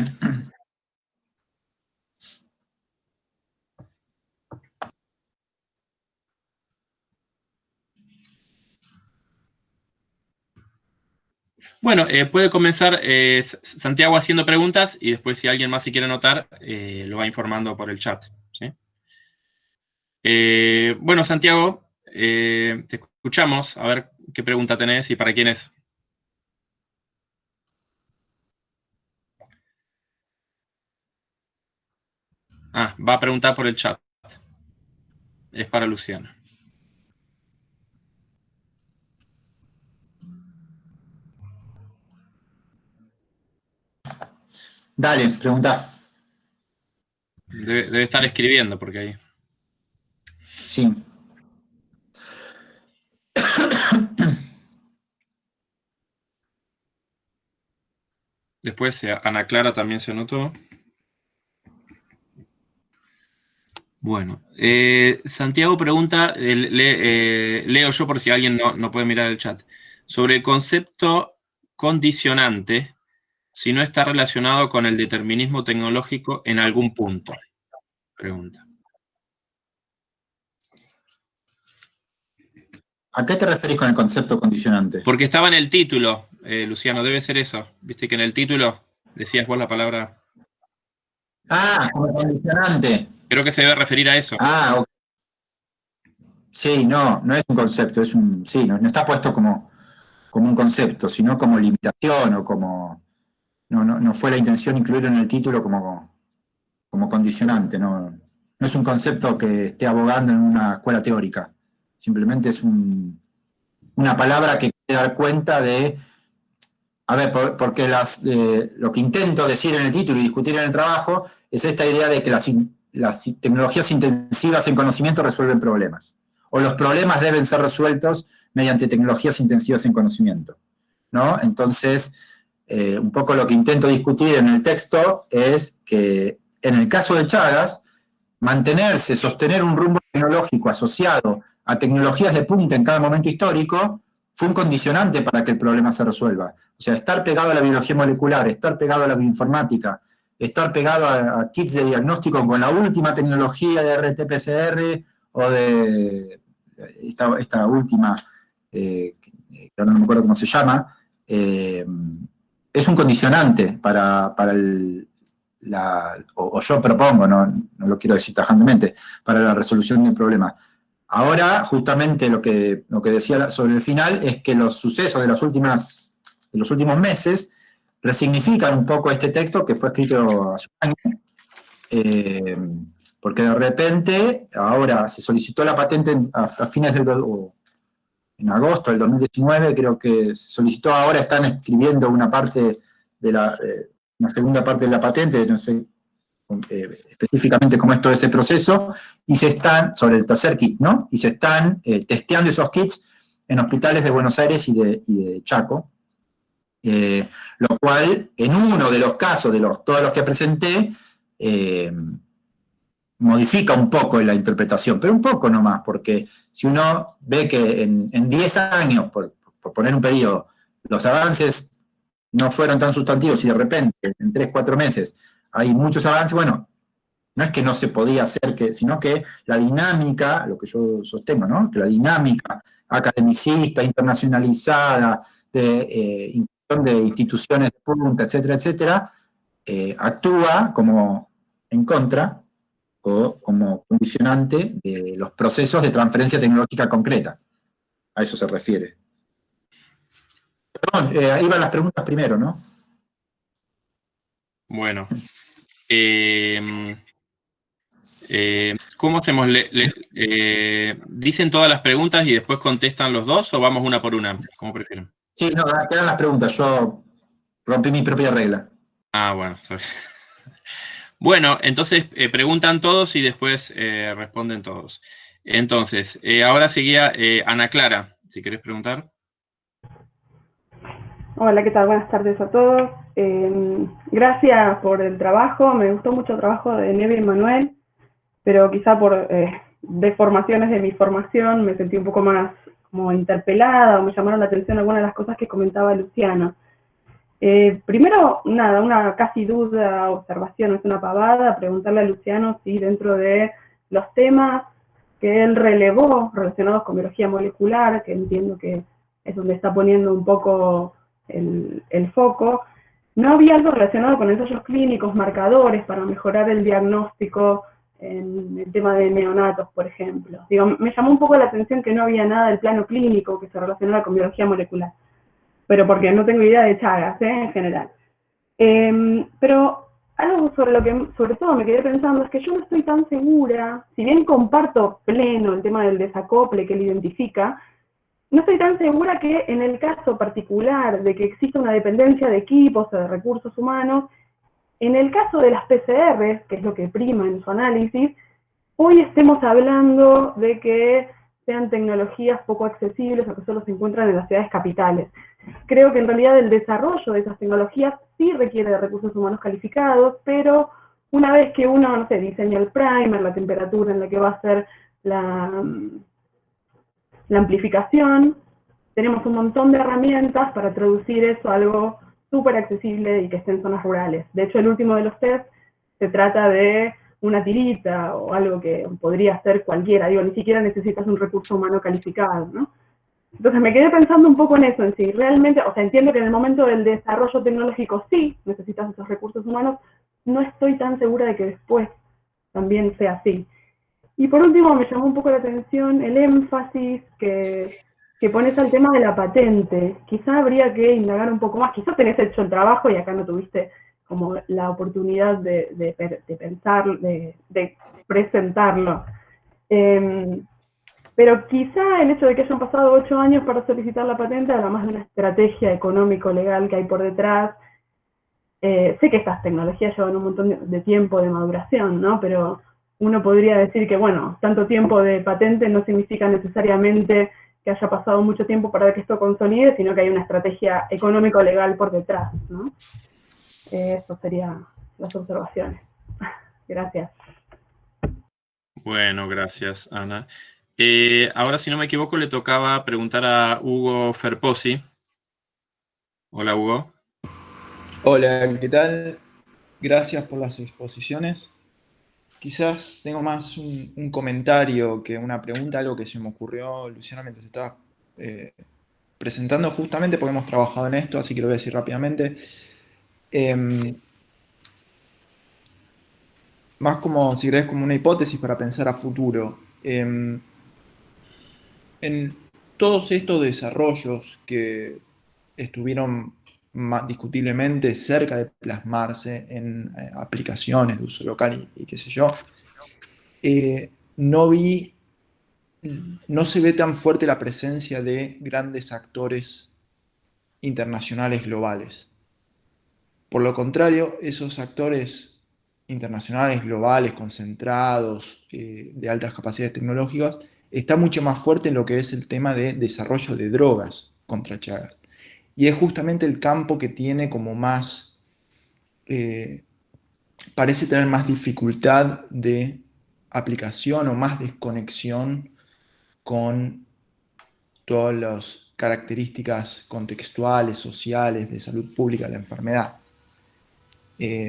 Bueno, puede comenzar Santiago haciendo preguntas y después si alguien más se quiere anotar, lo va informando por el chat. ¿Sí? Bueno, Santiago, te escuchamos. A ver qué pregunta tenés y para quién es. Ah, va a preguntar por el chat. Es para Luciano. Dale, pregunta. Debe estar escribiendo porque ahí. Sí. Después Ana Clara también se anotó. Bueno, Santiago pregunta, leo yo por si alguien no puede mirar el chat, sobre el concepto condicionante, si no está relacionado con el determinismo tecnológico en algún punto. Pregunta. ¿A qué te referís con el concepto condicionante? Porque estaba en el título, Luciano, debe ser eso. Viste que en el título decías vos la palabra. Ah, como condicionante. Creo que se debe referir a eso. Ah, ok. Sí, no es un concepto, sí, no está puesto como un concepto, sino como limitación o como, no fue la intención incluirlo en el título como condicionante, no es un concepto que esté abogando en una escuela teórica, simplemente es una palabra que quiere dar cuenta de, a ver, porque lo que intento decir en el título y discutir en el trabajo es esta idea de que las tecnologías intensivas en conocimiento resuelven problemas, o los problemas deben ser resueltos mediante tecnologías intensivas en conocimiento, ¿no? Entonces, un poco lo que intento discutir en el texto es que en el caso de Chagas, sostener un rumbo tecnológico asociado a tecnologías de punta en cada momento histórico fue un condicionante para que el problema se resuelva. O sea, estar pegado a la biología molecular, estar pegado a la bioinformática, estar pegado a kits de diagnóstico con la última tecnología de RT-PCR o de esta última, que ahora no me acuerdo cómo se llama, es un condicionante para o yo propongo, no lo quiero decir tajantemente, para la resolución del problema. Ahora, justamente lo que decía sobre el final es que los sucesos de los últimos meses resignifican un poco este texto que fue escrito hace un año, porque de repente, ahora se solicitó la patente a fines en agosto del 2019, creo que se solicitó, ahora están escribiendo una parte de una segunda parte de la patente, no sé específicamente cómo es todo ese proceso, y se están, sobre el tercer kit, ¿no? Y se están testeando esos kits en hospitales de Buenos Aires y de Chaco, lo cual, en uno de los casos, todos los que presenté, modifica un poco la interpretación, pero un poco nomás, porque si uno ve que en 10 años, por poner un periodo, los avances no fueron tan sustantivos y de repente, en 3, 4 meses, hay muchos avances, bueno, no es que no se podía hacer, sino que la dinámica, lo que yo sostengo, ¿no? Que la dinámica academicista, internacionalizada, de inclusión de instituciones de punta, etcétera, etcétera, actúa como en contra o como condicionante de los procesos de transferencia tecnológica concreta. A eso se refiere. Perdón, ahí van las preguntas primero, ¿no? Bueno. ¿Cómo hacemos? ¿Dicen todas las preguntas y después contestan los dos o vamos una por una? ¿Cómo prefieren? Sí, no, quedan las preguntas. Yo rompí mi propia regla. Ah, bueno, está bien. Bueno, entonces preguntan todos y después responden todos. Entonces, ahora seguía Ana Clara, si querés preguntar. Hola, ¿qué tal? Buenas tardes a todos. Gracias por el trabajo. Me gustó mucho el trabajo de Nevia y Manuel, pero quizá por deformaciones de mi formación me sentí un poco más como interpelada o me llamaron la atención algunas de las cosas que comentaba Luciano. Primero, nada, una casi duda, observación, es una pavada, preguntarle a Luciano si dentro de los temas que él relevó relacionados con biología molecular, que entiendo que es donde está poniendo un poco el foco, no había algo relacionado con ensayos clínicos, marcadores para mejorar el diagnóstico en el tema de neonatos, por ejemplo. Digo, me llamó un poco la atención que no había nada del plano clínico que se relacionara con biología molecular, pero porque no tengo idea de Chagas, en general. Pero algo sobre lo que sobre todo me quedé pensando es que yo no estoy tan segura, si bien comparto pleno el tema del desacople que él identifica, no estoy tan segura que en el caso particular de que exista una dependencia de equipos o de recursos humanos, en el caso de las PCR, que es lo que prima en su análisis, hoy estemos hablando de que sean tecnologías poco accesibles o que solo se encuentran en las ciudades capitales. Creo que en realidad el desarrollo de esas tecnologías sí requiere de recursos humanos calificados, pero una vez que uno, no sé, diseña el primer, la temperatura en la que va a ser la amplificación, tenemos un montón de herramientas para traducir eso a algo súper accesible y que esté en zonas rurales. De hecho, el último de los test se trata de una tirita o algo que podría ser cualquiera. Digo, ni siquiera necesitas un recurso humano calificado, ¿no? Entonces me quedé pensando un poco en eso, en si realmente, o sea, entiendo que en el momento del desarrollo tecnológico sí necesitas esos recursos humanos, no estoy tan segura de que después también sea así. Y por último, me llamó un poco la atención el énfasis que pones al tema de la patente. Quizá habría que indagar un poco más. Quizá tenés hecho el trabajo y acá no tuviste como la oportunidad de pensar, de presentarlo. Pero quizá el hecho de que hayan pasado 8 años para solicitar la patente habla más de una estrategia económico-legal que hay por detrás. Sé que estas tecnologías llevan un montón de tiempo de maduración, ¿no? Pero uno podría decir que, bueno, tanto tiempo de patente no significa necesariamente que haya pasado mucho tiempo para que esto consolide, sino que hay una estrategia económico-legal por detrás, ¿no? Eso serían las observaciones. Gracias. Bueno, gracias, Ana. Ahora, si no me equivoco, le tocaba preguntar a Hugo Ferposi. Hola, Hugo. Hola, ¿qué tal? Gracias por las exposiciones. Quizás tengo más un comentario que una pregunta, algo que se me ocurrió, Luciana, mientras estaba presentando, justamente porque hemos trabajado en esto, así que lo voy a decir rápidamente. Más como, si querés, como una hipótesis para pensar a futuro. En todos estos desarrollos que estuvieron discutiblemente cerca de plasmarse en aplicaciones de uso local y qué sé yo, no no se ve tan fuerte la presencia de grandes actores internacionales globales. Por lo contrario, esos actores internacionales globales, concentrados, de altas capacidades tecnológicas, está mucho más fuerte en lo que es el tema de desarrollo de drogas contra Chagas. Y es justamente el campo que tiene como más, parece tener más dificultad de aplicación o más desconexión con todas las características contextuales, sociales, de salud pública de la enfermedad.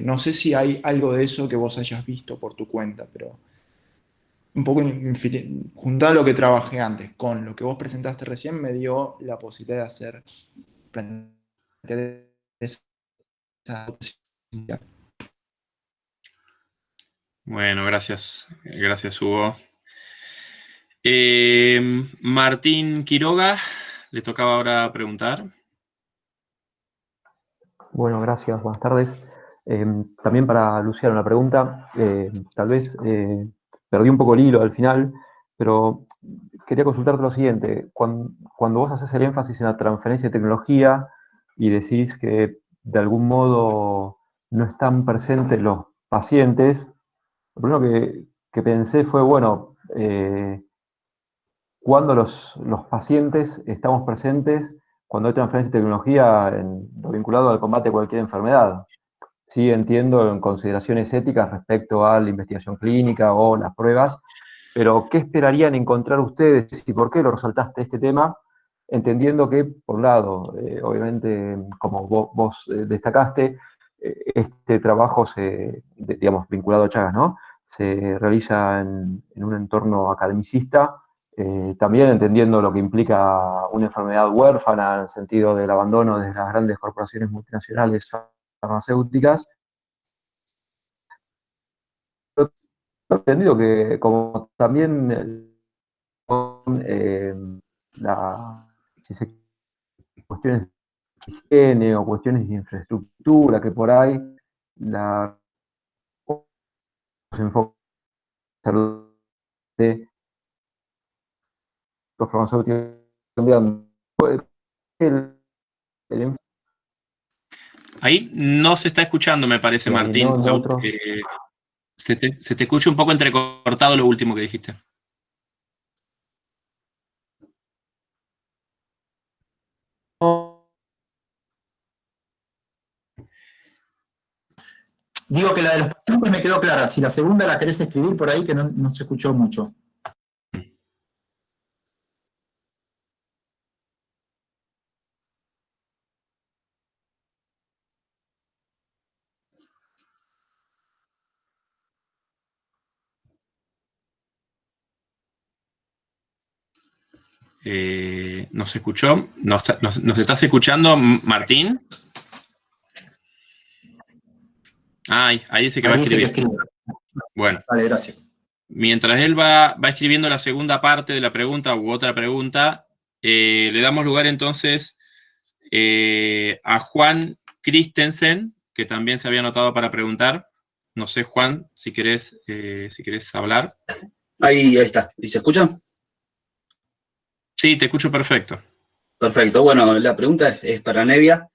No sé si hay algo de eso que vos hayas visto por tu cuenta, pero un poco juntando lo que trabajé antes con lo que vos presentaste recién, me dio la posibilidad de hacer plantear esa posibilidad. Bueno, gracias. Gracias, Hugo. Martín Quiroga, le tocaba ahora preguntar. Bueno, gracias, buenas tardes. También para Luciano una pregunta, tal vez perdí un poco el hilo al final, pero quería consultarte lo siguiente. Cuando vos haces el énfasis en la transferencia de tecnología y decís que de algún modo no están presentes los pacientes, lo primero que pensé fue, bueno, ¿cuándo los pacientes estamos presentes cuando hay transferencia de tecnología en lo vinculado al combate de cualquier enfermedad? Sí, entiendo en consideraciones éticas respecto a la investigación clínica o las pruebas, pero ¿qué esperarían encontrar ustedes y por qué lo resaltaste este tema? Entendiendo que, por un lado, obviamente, como vos destacaste, este trabajo digamos, vinculado a Chagas, ¿no? Se realiza en un entorno academicista, también entendiendo lo que implica una enfermedad huérfana en el sentido del abandono de las grandes corporaciones multinacionales farmacéuticas. He entendido que como también eh, si se cuestiones de higiene o cuestiones de infraestructura, que por ahí los enfoques de los farmacéuticos cambian. El Ahí no se está escuchando, me parece, Martín. no otro. Se te escucha un poco entrecortado lo último que dijiste. Digo que la de los pacientes me quedó clara. Si la segunda la querés escribir por ahí, que no se escuchó mucho. ¿Nos escuchó? ¿Nos estás escuchando, Martín? Ahí dice que va a escribir. Bueno. Vale, gracias. Mientras él va escribiendo la segunda parte de la pregunta u otra pregunta, le damos lugar entonces a Juan Christensen, que también se había anotado para preguntar. No sé, Juan, si querés hablar. Ahí está. ¿Y se escucha? Sí, te escucho perfecto. Perfecto. Bueno, la pregunta es para Nevia,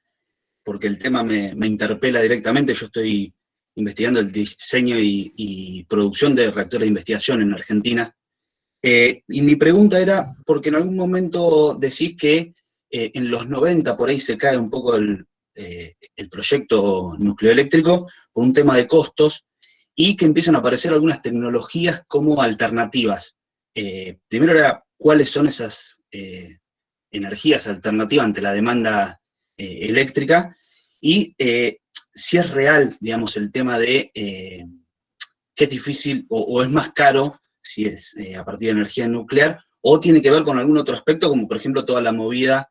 porque el tema me interpela directamente. Yo estoy investigando el diseño y producción de reactores de investigación en Argentina. Y mi pregunta era, porque en algún momento decís que en los 90 por ahí se cae un poco el proyecto nucleoeléctrico por un tema de costos y que empiezan a aparecer algunas tecnologías como alternativas. Primero era, ¿cuáles son esas energías alternativas ante la demanda eléctrica? Y si es real, digamos, el tema de que es difícil o es más caro si es a partir de energía nuclear, o tiene que ver con algún otro aspecto, como por ejemplo toda la movida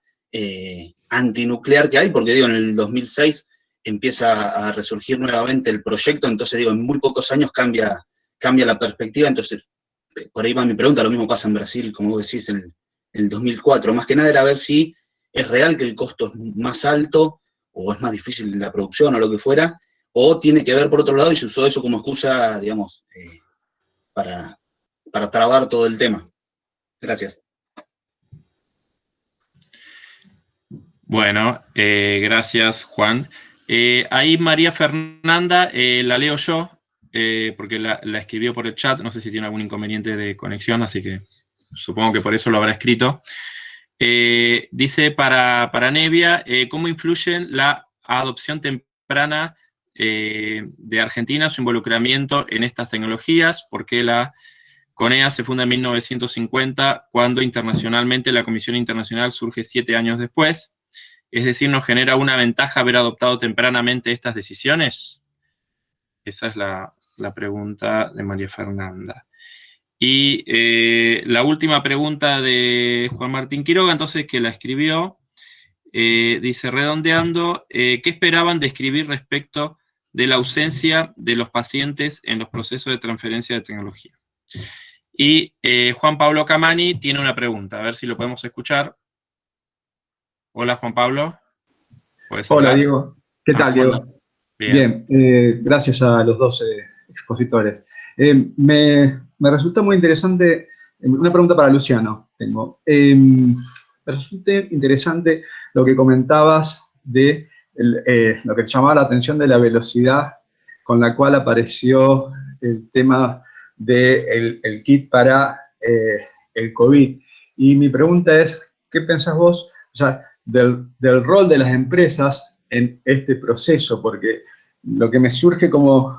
antinuclear que hay, porque digo, en el 2006 empieza a resurgir nuevamente el proyecto, entonces digo, en muy pocos años cambia la perspectiva, entonces por ahí va mi pregunta, lo mismo pasa en Brasil, como vos decís, en el 2004, más que nada era ver si es real que el costo es más alto, o es más difícil la producción, o lo que fuera, o tiene que ver por otro lado, y se usó eso como excusa, digamos, para trabar todo el tema. Gracias. Bueno, gracias, Juan. Ahí María Fernanda, la leo yo, porque la escribió por el chat, no sé si tiene algún inconveniente de conexión, así que supongo que por eso lo habrá escrito. Dice para Nevia, ¿cómo influye la adopción temprana de Argentina, su involucramiento en estas tecnologías? ¿Por qué la CONEA se funda en 1950, cuando internacionalmente la Comisión Internacional surge 7 años después? Es decir, ¿nos genera una ventaja haber adoptado tempranamente estas decisiones? Esa es la pregunta de María Fernanda. Y la última pregunta de Juan Martín Quiroga, entonces, que la escribió, dice, redondeando, ¿qué esperaban describir respecto de la ausencia de los pacientes en los procesos de transferencia de tecnología? Y Juan Pablo Camani tiene una pregunta, a ver si lo podemos escuchar. Hola, Juan Pablo. Hola, Diego. ¿Qué tal, Diego? Bien. Gracias a los dos expositores. Me resulta muy interesante Una pregunta para Luciano tengo. Me resulta interesante lo que comentabas de lo que te llamaba la atención de la velocidad con la cual apareció el tema del kit para el COVID. Y mi pregunta es, ¿qué pensás vos, o sea, del rol de las empresas en este proceso? Porque lo que me surge como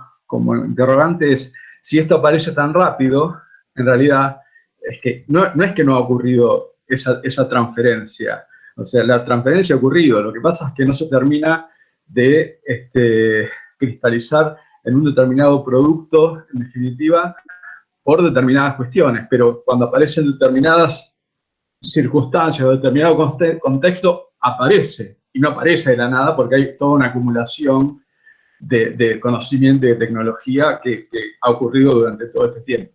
interrogante es, si esto aparece tan rápido, en realidad es que no es que no ha ocurrido esa transferencia. O sea, la transferencia ha ocurrido, lo que pasa es que no se termina de cristalizar en un determinado producto, en definitiva, por determinadas cuestiones, pero cuando aparecen determinadas circunstancias o determinado contexto, aparece, y no aparece de la nada porque hay toda una acumulación de conocimiento y de tecnología que ha ocurrido durante todo este tiempo.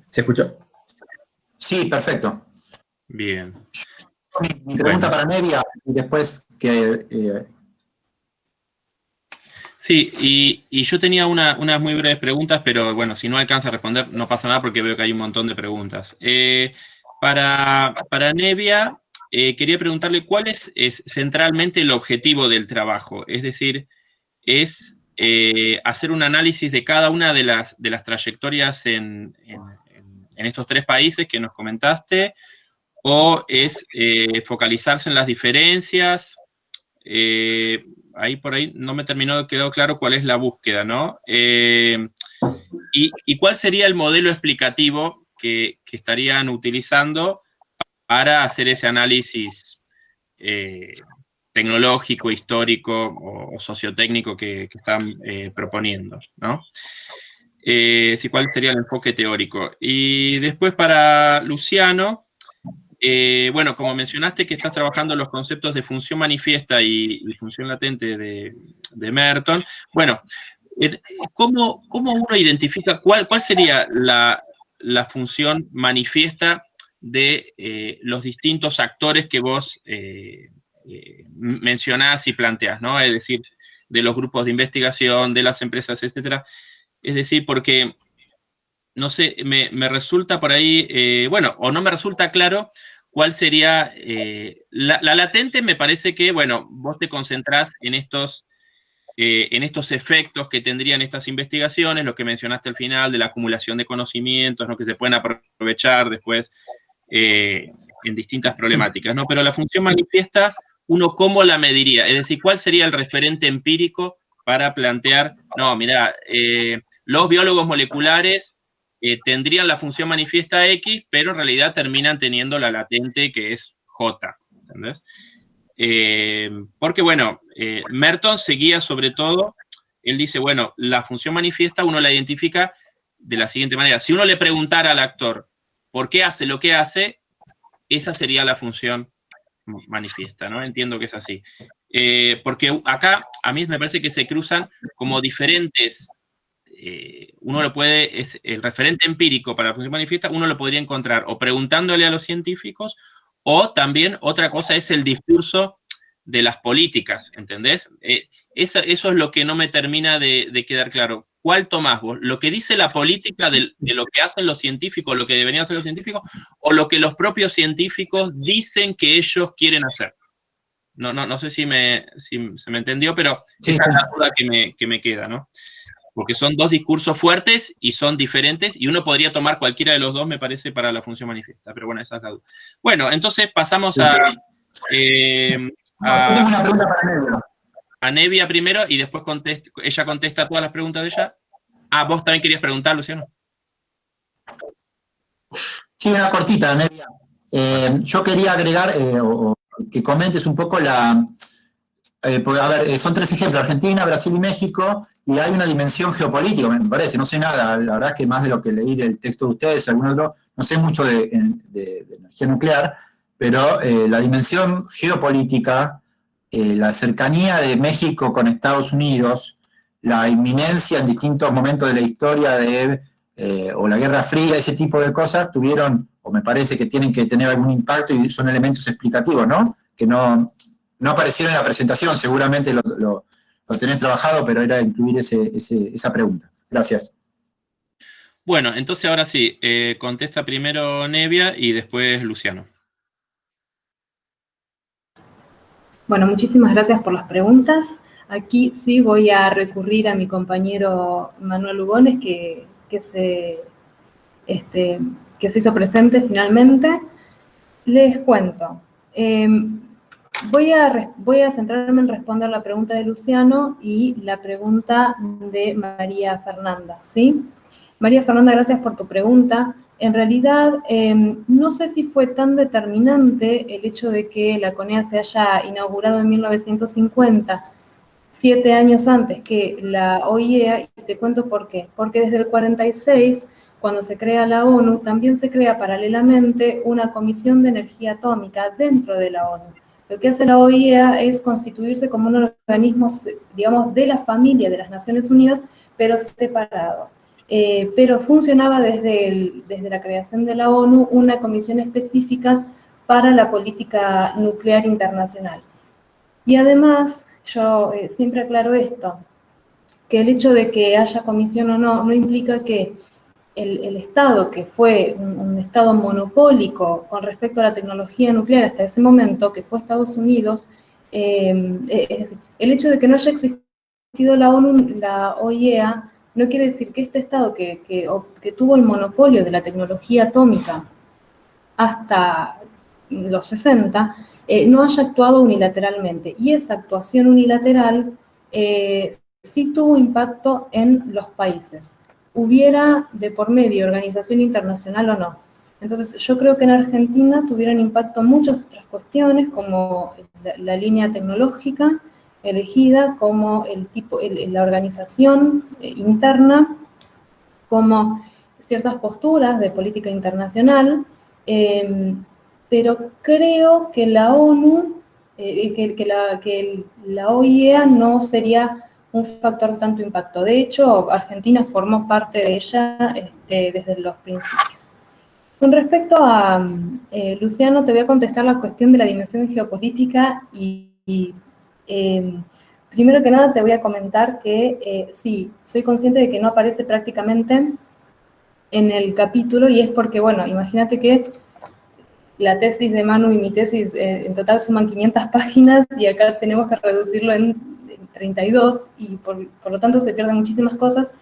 ¿Se escuchó? Sí, perfecto. Bien. Mi pregunta para Nevia, y después que... Sí, y yo tenía unas muy breves preguntas, pero bueno, si no alcanza a responder, no pasa nada porque veo que hay un montón de preguntas. Para Nevia, quería preguntarle cuál es centralmente el objetivo del trabajo. Es decir, es hacer un análisis de cada una de las trayectorias en estos 3 países que nos comentaste, o es focalizarse en las diferencias. Ahí por ahí no me quedó claro cuál es la búsqueda, ¿no? Y cuál sería el modelo explicativo que estarían utilizando para hacer ese análisis tecnológico, histórico o sociotécnico que están proponiendo, ¿no? Sí, cuál sería el enfoque teórico. Y después para Luciano, bueno, como mencionaste que estás trabajando los conceptos de función manifiesta y función latente de Merton, bueno, ¿cómo uno identifica cuál sería la función manifiesta de los distintos actores que vos mencionás y planteás, ¿no? Es decir, de los grupos de investigación, de las empresas, etcétera. Es decir, porque, no sé, me resulta por ahí, bueno, o no me resulta claro cuál sería, la latente me parece que, bueno, vos te concentrás en estos efectos que tendrían estas investigaciones, lo que mencionaste al final, de la acumulación de conocimientos, ¿no? Que se pueden aprovechar después en distintas problemáticas, ¿no? Pero la función manifiesta, ¿uno cómo la mediría? Es decir, ¿cuál sería el referente empírico para plantear, no, mirá, los biólogos moleculares tendrían la función manifiesta X, pero en realidad terminan teniendo la latente que es J, ¿entendés? Porque, bueno, Merton seguía sobre todo, él dice, bueno, la función manifiesta uno la identifica de la siguiente manera. Si uno le preguntara al actor por qué hace lo que hace, esa sería la función manifiesta, ¿no? Entiendo que es así. Porque acá a mí me parece que se cruzan como diferentes, uno lo puede, es el referente empírico para la función manifiesta, uno lo podría encontrar o preguntándole a los científicos, o también otra cosa es el discurso de las políticas, ¿entendés? Eso es lo que no me termina de quedar claro. ¿Cuál tomás vos? ¿Lo que dice la política de lo que hacen los científicos, lo que deberían hacer los científicos, o lo que los propios científicos dicen que ellos quieren hacer? No sé si se me entendió, pero sí, esa es la duda que me queda, ¿no? Porque son dos discursos fuertes y son diferentes, y uno podría tomar cualquiera de los dos, me parece, para la función manifiesta. Pero bueno, esa es la duda. Bueno, entonces pasamos tengo una pregunta para Nevia. A Nevia primero, y después ella contesta todas las preguntas de ella. Ah, vos también querías preguntar, Luciano. Sí, una cortita, Nevia. Yo quería agregar, o que comentes un poco porque, a ver, son 3 ejemplos, Argentina, Brasil y México, y hay una dimensión geopolítica, me parece, no sé nada, la verdad es que más de lo que leí del texto de ustedes, algún otro, no sé mucho de energía nuclear, pero la dimensión geopolítica, la cercanía de México con Estados Unidos, la inminencia en distintos momentos de la historia o la Guerra Fría, ese tipo de cosas tuvieron, o me parece que tienen que tener algún impacto y son elementos explicativos, ¿no? Que no aparecieron en la presentación, seguramente lo tenés trabajado, pero era incluir esa pregunta. Gracias. Bueno, entonces ahora sí, contesta primero Nevia y después Luciano. Bueno, muchísimas gracias por las preguntas. Aquí sí voy a recurrir a mi compañero Manuel Lugones, que se hizo presente finalmente. Les cuento. Voy a centrarme en responder la pregunta de Luciano y la pregunta de María Fernanda, ¿sí? María Fernanda, gracias por tu pregunta. En realidad, no sé si fue tan determinante el hecho de que la CONEA se haya inaugurado en 1950, 7 años antes que la OIEA, y te cuento por qué. Porque desde el 46, cuando se crea la ONU, también se crea paralelamente una comisión de energía atómica dentro de la ONU. Lo que hace la OIEA es constituirse como un organismo, digamos, de la familia de las Naciones Unidas, pero separado. Pero funcionaba desde la creación de la ONU una comisión específica para la política nuclear internacional. Y además, yo siempre aclaro esto, que el hecho de que haya comisión o no implica que el Estado, que fue un Estado monopólico con respecto a la tecnología nuclear hasta ese momento, que fue Estados Unidos, es decir, el hecho de que no haya existido la ONU, la OIEA, no quiere decir que este Estado que tuvo el monopolio de la tecnología atómica hasta los 60, no haya actuado unilateralmente. Y esa actuación unilateral sí tuvo impacto en los países. Hubiera de por medio organización internacional o no. Entonces, yo creo que en Argentina tuvieron impacto muchas otras cuestiones, como la línea tecnológica elegida, como la organización interna, como ciertas posturas de política internacional, pero creo que la ONU, que la OIEA no sería un factor de tanto impacto. De hecho, Argentina formó parte de ella desde los principios. Con respecto a Luciano, te voy a contestar la cuestión de la dimensión geopolítica y primero que nada te voy a comentar que sí, soy consciente de que no aparece prácticamente en el capítulo, y es porque, bueno, imagínate que la tesis de Manu y mi tesis en total suman 500 páginas y acá tenemos que reducirlo en 32 y por lo tanto se pierden muchísimas cosas,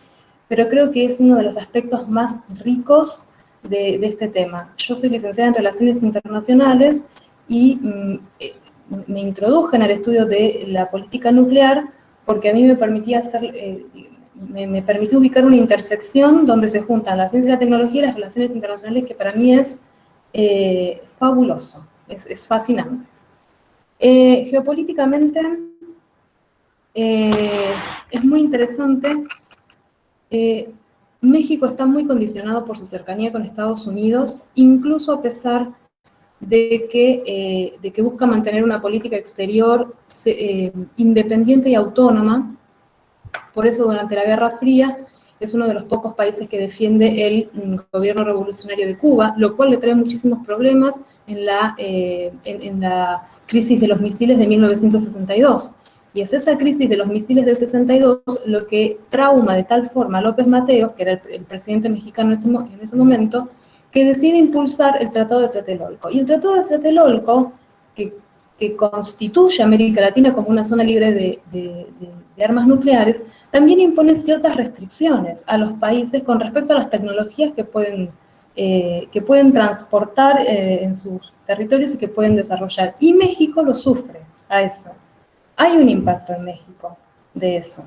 pero creo que es uno de los aspectos más ricos de este tema. Yo soy licenciada en Relaciones Internacionales y me introduje en el estudio de la política nuclear porque a mí me permitía me permitió ubicar una intersección donde se juntan la ciencia y la tecnología y las relaciones internacionales, que para mí es fabuloso, es fascinante. Geopolíticamente es muy interesante. México está muy condicionado por su cercanía con Estados Unidos, incluso a pesar de que busca mantener una política exterior independiente y autónoma. Por eso, durante la Guerra Fría, es uno de los pocos países que defiende el gobierno revolucionario de Cuba, lo cual le trae muchísimos problemas en la crisis de los misiles de 1962. Y es esa crisis de los misiles del 62 lo que trauma de tal forma a López Mateos, que era el presidente mexicano en ese momento, que decide impulsar el Tratado de Tlatelolco. Y el Tratado de Tlatelolco, que constituye a América Latina como una zona libre de armas nucleares, también impone ciertas restricciones a los países con respecto a las tecnologías que pueden transportar en sus territorios y que pueden desarrollar. Y México lo sufre a eso. Hay un impacto en México de eso.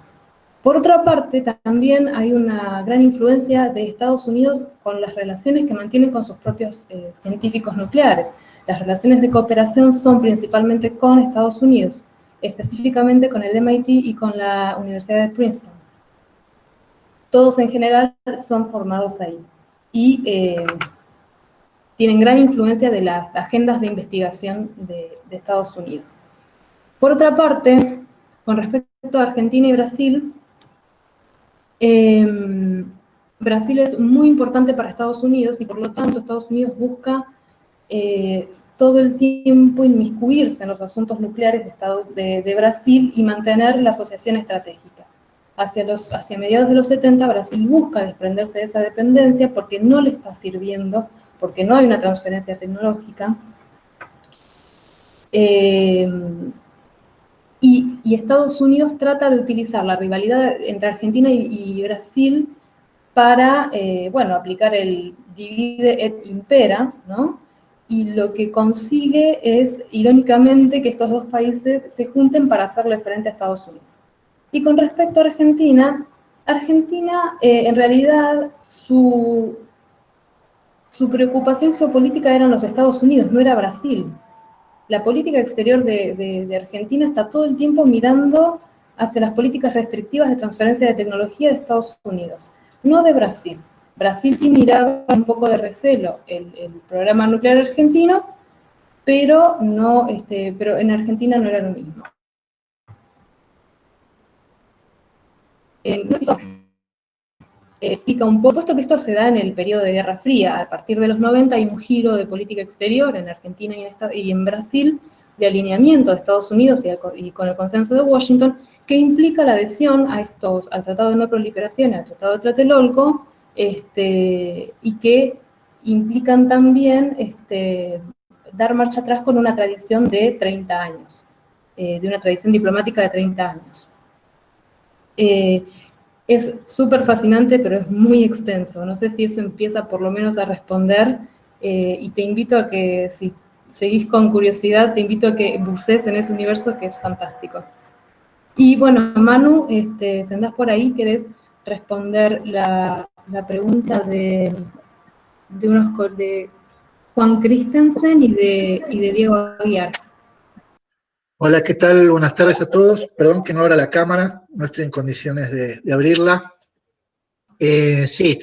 Por otra parte, también hay una gran influencia de Estados Unidos con las relaciones que mantiene con sus propios científicos nucleares. Las relaciones de cooperación son principalmente con Estados Unidos, específicamente con el MIT y con la Universidad de Princeton. Todos en general son formados ahí y tienen gran influencia de las agendas de investigación de Estados Unidos. Por otra parte, con respecto a Argentina y Brasil, Brasil es muy importante para Estados Unidos y por lo tanto Estados Unidos busca todo el tiempo inmiscuirse en los asuntos nucleares de Brasil y mantener la asociación estratégica. hacia mediados de los 70, Brasil busca desprenderse de esa dependencia porque no le está sirviendo, porque no hay una transferencia tecnológica. Y Estados Unidos trata de utilizar la rivalidad entre Argentina y Brasil para, bueno, aplicar el divide et impera, ¿no? Y lo que consigue es, irónicamente, que estos dos países se junten para hacerle frente a Estados Unidos. Y con respecto a Argentina, en realidad su preocupación geopolítica eran los Estados Unidos, no era Brasil. La política exterior de Argentina está todo el tiempo mirando hacia las políticas restrictivas de transferencia de tecnología de Estados Unidos, no de Brasil. Brasil sí miraba un poco de recelo el programa nuclear argentino, pero en Argentina no era lo mismo. Explica un poco, puesto que esto se da en el periodo de Guerra Fría. A partir de los 90 hay un giro de política exterior en Argentina y en Brasil, de alineamiento de Estados Unidos y con el consenso de Washington, que implica la adhesión al Tratado de No Proliferación y al Tratado de Tlatelolco, y que implican también dar marcha atrás con una tradición de 30 años, de una tradición diplomática de 30 años. Es súper fascinante, pero es muy extenso. No sé si eso empieza por lo menos a responder, y te invito a que, si seguís con curiosidad, te invito a que bucees en ese universo que es fantástico. Y bueno, Manu, si andás por ahí, querés responder la pregunta de Juan Christensen y de Diego Aguiar. Hola, ¿qué tal? Buenas tardes a todos. Perdón que no abra la cámara, no estoy en condiciones de abrirla. Sí,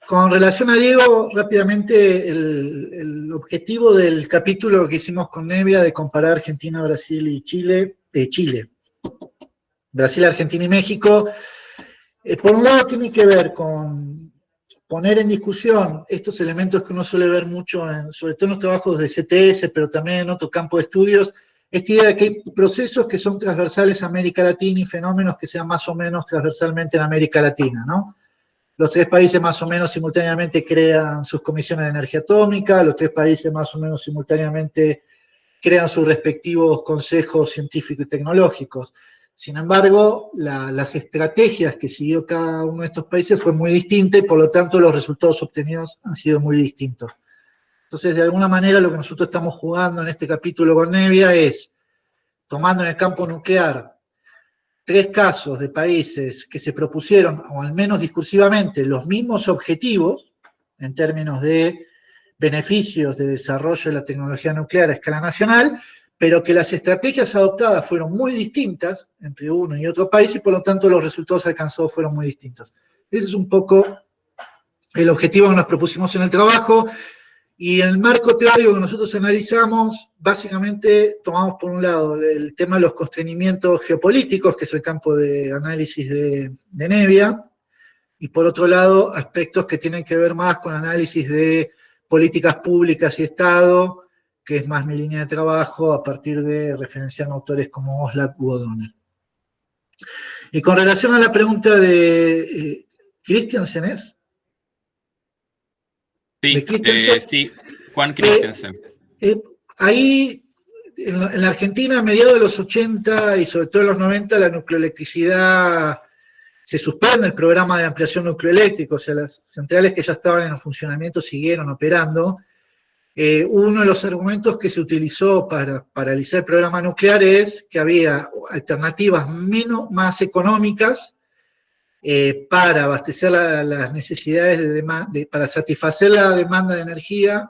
con relación a Diego, rápidamente, el objetivo del capítulo que hicimos con Nevia de comparar Argentina, Brasil y Chile, Brasil, Argentina y México, por un lado tiene que ver con poner en discusión estos elementos que uno suele ver mucho, sobre todo en los trabajos de CTS, pero también en otro campo de estudios, esta idea de que hay procesos que son transversales a América Latina y fenómenos que sean más o menos transversalmente en América Latina, ¿no? Los tres países más o menos simultáneamente crean sus comisiones de energía atómica, los tres países más o menos simultáneamente crean sus respectivos consejos científicos y tecnológicos. Sin embargo, las estrategias que siguió cada uno de estos países fue muy distinta y por lo tanto los resultados obtenidos han sido muy distintos. Entonces, de alguna manera, lo que nosotros estamos jugando en este capítulo con Nevia es, tomando en el campo nuclear, tres casos de países que se propusieron, o al menos discursivamente, los mismos objetivos, en términos de beneficios de desarrollo de la tecnología nuclear a escala nacional, pero que las estrategias adoptadas fueron muy distintas entre uno y otro país y por lo tanto los resultados alcanzados fueron muy distintos. Ese es un poco el objetivo que nos propusimos en el trabajo. Y en el marco teórico que nosotros analizamos, básicamente tomamos por un lado el tema de los constreñimientos geopolíticos, que es el campo de análisis de Nevia, y por otro lado aspectos que tienen que ver más con análisis de políticas públicas y Estado, que es más mi línea de trabajo a partir de referenciar autores como Oslak u O'Donnell. Y con relación a la pregunta de Christensen, ¿es? Sí, sí, Juan Christensen. Ahí, en la Argentina, a mediados de los 80 y sobre todo en los 90, la nucleoelectricidad se suspende, el programa de ampliación nucleoeléctrica, o sea, las centrales que ya estaban en funcionamiento siguieron operando. Uno de los argumentos que se utilizó para paralizar el programa nuclear es que había alternativas más económicas para abastecer las necesidades para satisfacer la demanda de energía.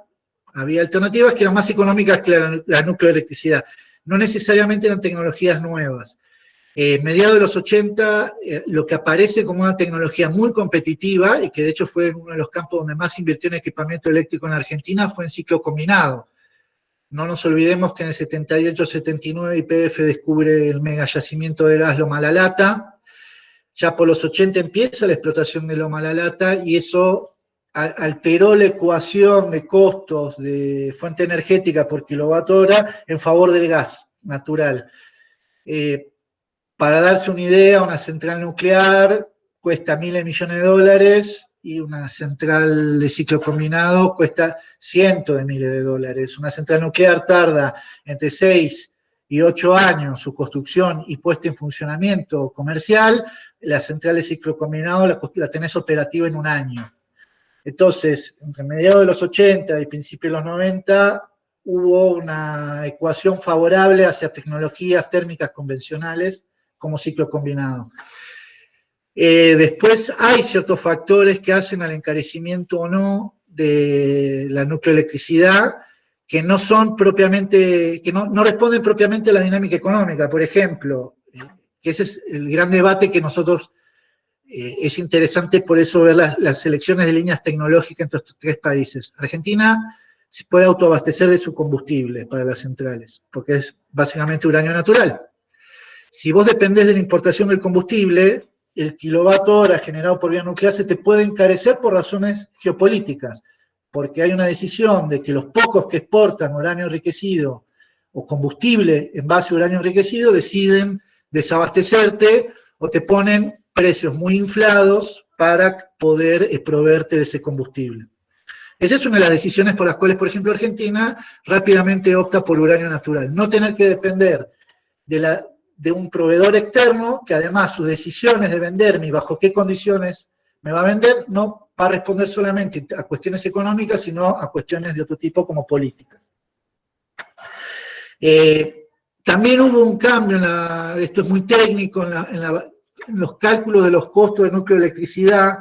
Había alternativas que eran más económicas que la nucleoelectricidad. No necesariamente eran tecnologías nuevas. Mediados de los 80, lo que aparece como una tecnología muy competitiva, y que de hecho fue uno de los campos donde más invirtió en equipamiento eléctrico en Argentina, fue en ciclo combinado. No nos olvidemos que en el 78-79 YPF descubre el mega yacimiento de gas Loma La Lata. Ya por los 80 empieza la explotación de Loma La Lata y eso alteró la ecuación de costos de fuente energética por kilowatt hora en favor del gas natural. Para darse una idea, una central nuclear cuesta miles de millones de dólares y una central de ciclo combinado cuesta cientos de miles de dólares. Una central nuclear tarda entre 6 y 8 años su construcción y puesta en funcionamiento comercial. La central de ciclo combinado la tenés operativa en un año. Entonces, entre mediados de los 80 y principios de los 90, hubo una ecuación favorable hacia tecnologías térmicas convencionales como ciclo combinado. Después hay ciertos factores que hacen al encarecimiento o no de la nucleoelectricidad que no son propiamente, que no responden propiamente a la dinámica económica. Por ejemplo, que ese es el gran debate que nosotros, es interesante por eso ver las selecciones de líneas tecnológicas entre estos tres países. Argentina se puede autoabastecer de su combustible para las centrales, porque es básicamente uranio natural. Si vos dependés de la importación del combustible, el kilovatio hora generado por vía nuclear se te puede encarecer por razones geopolíticas, porque hay una decisión de que los pocos que exportan uranio enriquecido o combustible en base a uranio enriquecido deciden desabastecerte o te ponen precios muy inflados para poder proveerte de ese combustible. Esa es una de las decisiones por las cuales, por ejemplo, Argentina rápidamente opta por uranio natural. No tener que depender de un proveedor externo, que además sus decisiones de venderme y bajo qué condiciones me va a vender, no va a responder solamente a cuestiones económicas, sino a cuestiones de otro tipo como políticas. También hubo un cambio, esto es muy técnico, en los cálculos de los costos de nucleoelectricidad.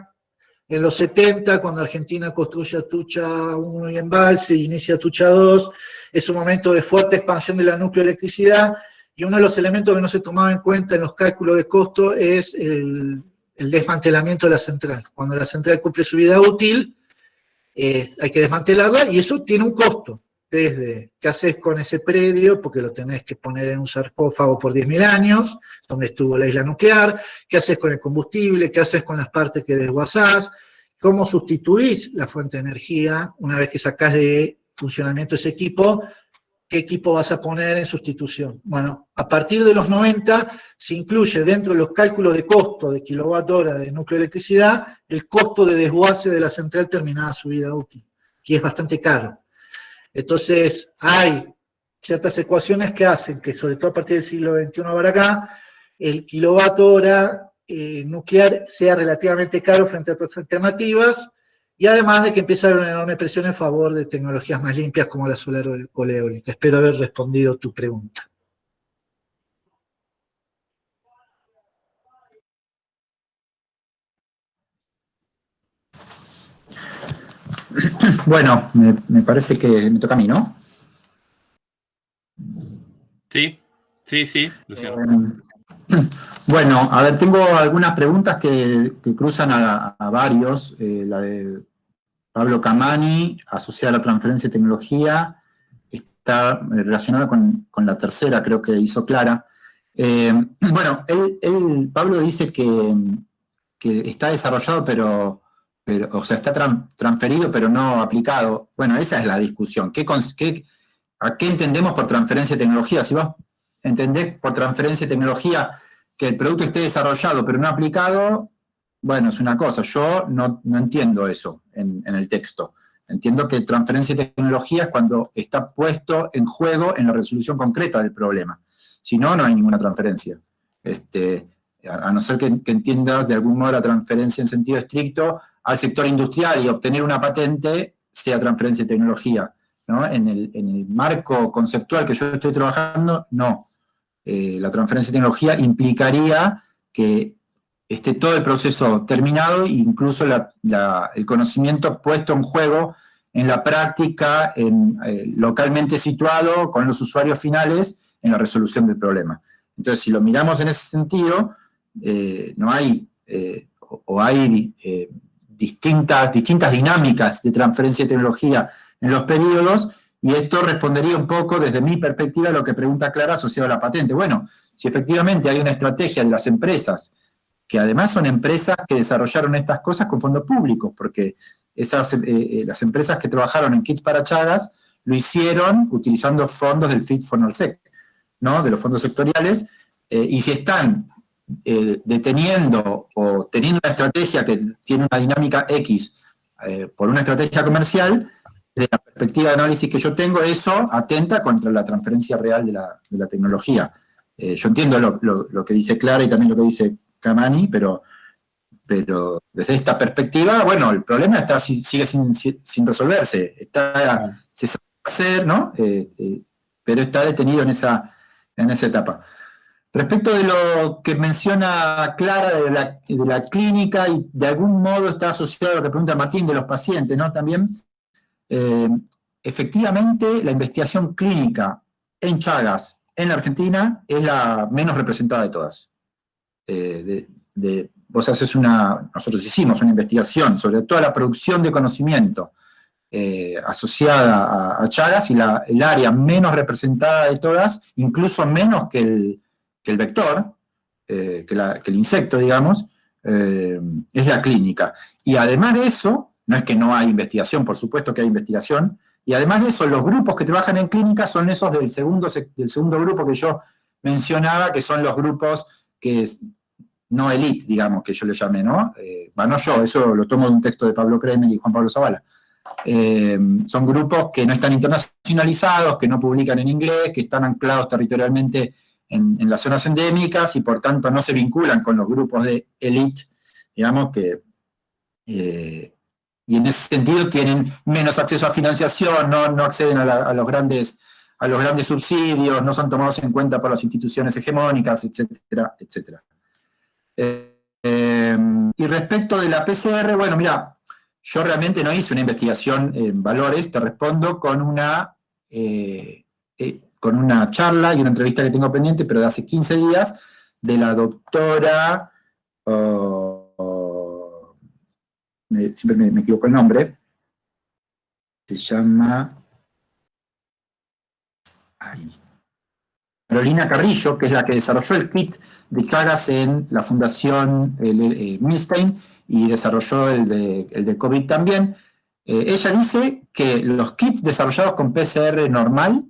En los 70, cuando Argentina construye Atucha 1 y Embalse y inicia Atucha 2, es un momento de fuerte expansión de la nucleoelectricidad, y uno de los elementos que no se tomaba en cuenta en los cálculos de costo es el desmantelamiento de la central. Cuando la central cumple su vida útil, hay que desmantelarla, y eso tiene un costo. Desde qué haces con ese predio, porque lo tenés que poner en un sarcófago por 10.000 años, donde estuvo la isla nuclear, qué haces con el combustible, qué haces con las partes que desguazás, cómo sustituís la fuente de energía una vez que sacás de funcionamiento ese equipo, qué equipo vas a poner en sustitución. Bueno, a partir de los 90 se incluye dentro de los cálculos de costo de kilovatio hora de nucleoelectricidad el costo de desguace de la central terminada su vida útil, que es bastante caro. Entonces, hay ciertas ecuaciones que hacen que, sobre todo a partir del siglo XXI para acá, el kilovatio hora nuclear sea relativamente caro frente a otras alternativas, y además de que empieza a haber una enorme presión en favor de tecnologías más limpias como la solar o la eólica. Espero haber respondido tu pregunta. Bueno, me parece que me toca a mí, ¿no? Sí, Luciano. Bueno, a ver, tengo algunas preguntas que cruzan a varios. La de Pablo Camani, asociada a la transferencia de tecnología, está relacionada con la tercera, creo que hizo Clara. Bueno, Pablo dice que está desarrollado, pero o sea, está transferido, pero no aplicado. Bueno, esa es la discusión. ¿A qué entendemos por transferencia de tecnología? Si vos entendés por transferencia de tecnología que el producto esté desarrollado, pero no aplicado, bueno, es una cosa. Yo no entiendo eso en el texto. Entiendo que transferencia de tecnología es cuando está puesto en juego en la resolución concreta del problema. Si no, no hay ninguna transferencia. A no ser que entiendas de algún modo la transferencia en sentido estricto al sector industrial y obtener una patente sea transferencia de tecnología, ¿no? En el marco conceptual que yo estoy trabajando, no. La transferencia de tecnología implicaría que esté todo el proceso terminado e incluso el conocimiento puesto en juego en la práctica, localmente situado con los usuarios finales en la resolución del problema. Entonces, si lo miramos en ese sentido, no hay, o hay distintas dinámicas de transferencia de tecnología en los periodos, y esto respondería un poco desde mi perspectiva a lo que pregunta Clara asociado a la patente. Bueno, si efectivamente hay una estrategia de las empresas, que además son empresas que desarrollaron estas cosas con fondos públicos, porque las empresas que trabajaron en kits para Chagas lo hicieron utilizando fondos del Fit for Norsec, ¿no? De los fondos sectoriales, y si están deteniendo o teniendo una estrategia que tiene una dinámica X por una estrategia comercial, desde la perspectiva de análisis que yo tengo, eso atenta contra la transferencia real de la tecnología. Yo entiendo lo que dice Clara y también lo que dice Kamani, pero desde esta perspectiva, bueno, el problema sigue sin resolverse. Se sabe hacer, ¿no? Pero está detenido en esa etapa. Respecto de lo que menciona Clara de la clínica, y de algún modo está asociado a lo que pregunta Martín de los pacientes, ¿no? También, efectivamente, la investigación clínica en Chagas, en la Argentina, es la menos representada de todas. Nosotros hicimos una investigación sobre toda la producción de conocimiento asociada a Chagas, y el área menos representada de todas, incluso menos que el vector, que el insecto, digamos, es la clínica. Y además de eso, no es que no hay investigación, por supuesto que hay investigación, y además de eso, los grupos que trabajan en clínica son esos del segundo grupo que yo mencionaba, que son los grupos que no elite, digamos, que yo le llamé, ¿no? No yo, eso lo tomo de un texto de Pablo Kremer y Juan Pablo Zavala. Son grupos que no están internacionalizados, que no publican en inglés, que están anclados territorialmente en las zonas endémicas y por tanto no se vinculan con los grupos de elite, digamos, y en ese sentido tienen menos acceso a financiación, no acceden a los grandes subsidios, no son tomados en cuenta por las instituciones hegemónicas, etcétera, etcétera. Y respecto de la PCR, bueno, mira, yo realmente no hice una investigación en valores, te respondo con una charla y una entrevista que tengo pendiente, pero de hace 15 días, de la doctora, siempre me equivoco el nombre, se llama Carolina Carrillo, que es la que desarrolló el kit de Chagas en la Fundación Milstein, y desarrolló el de COVID también. Ella dice que los kits desarrollados con PCR normal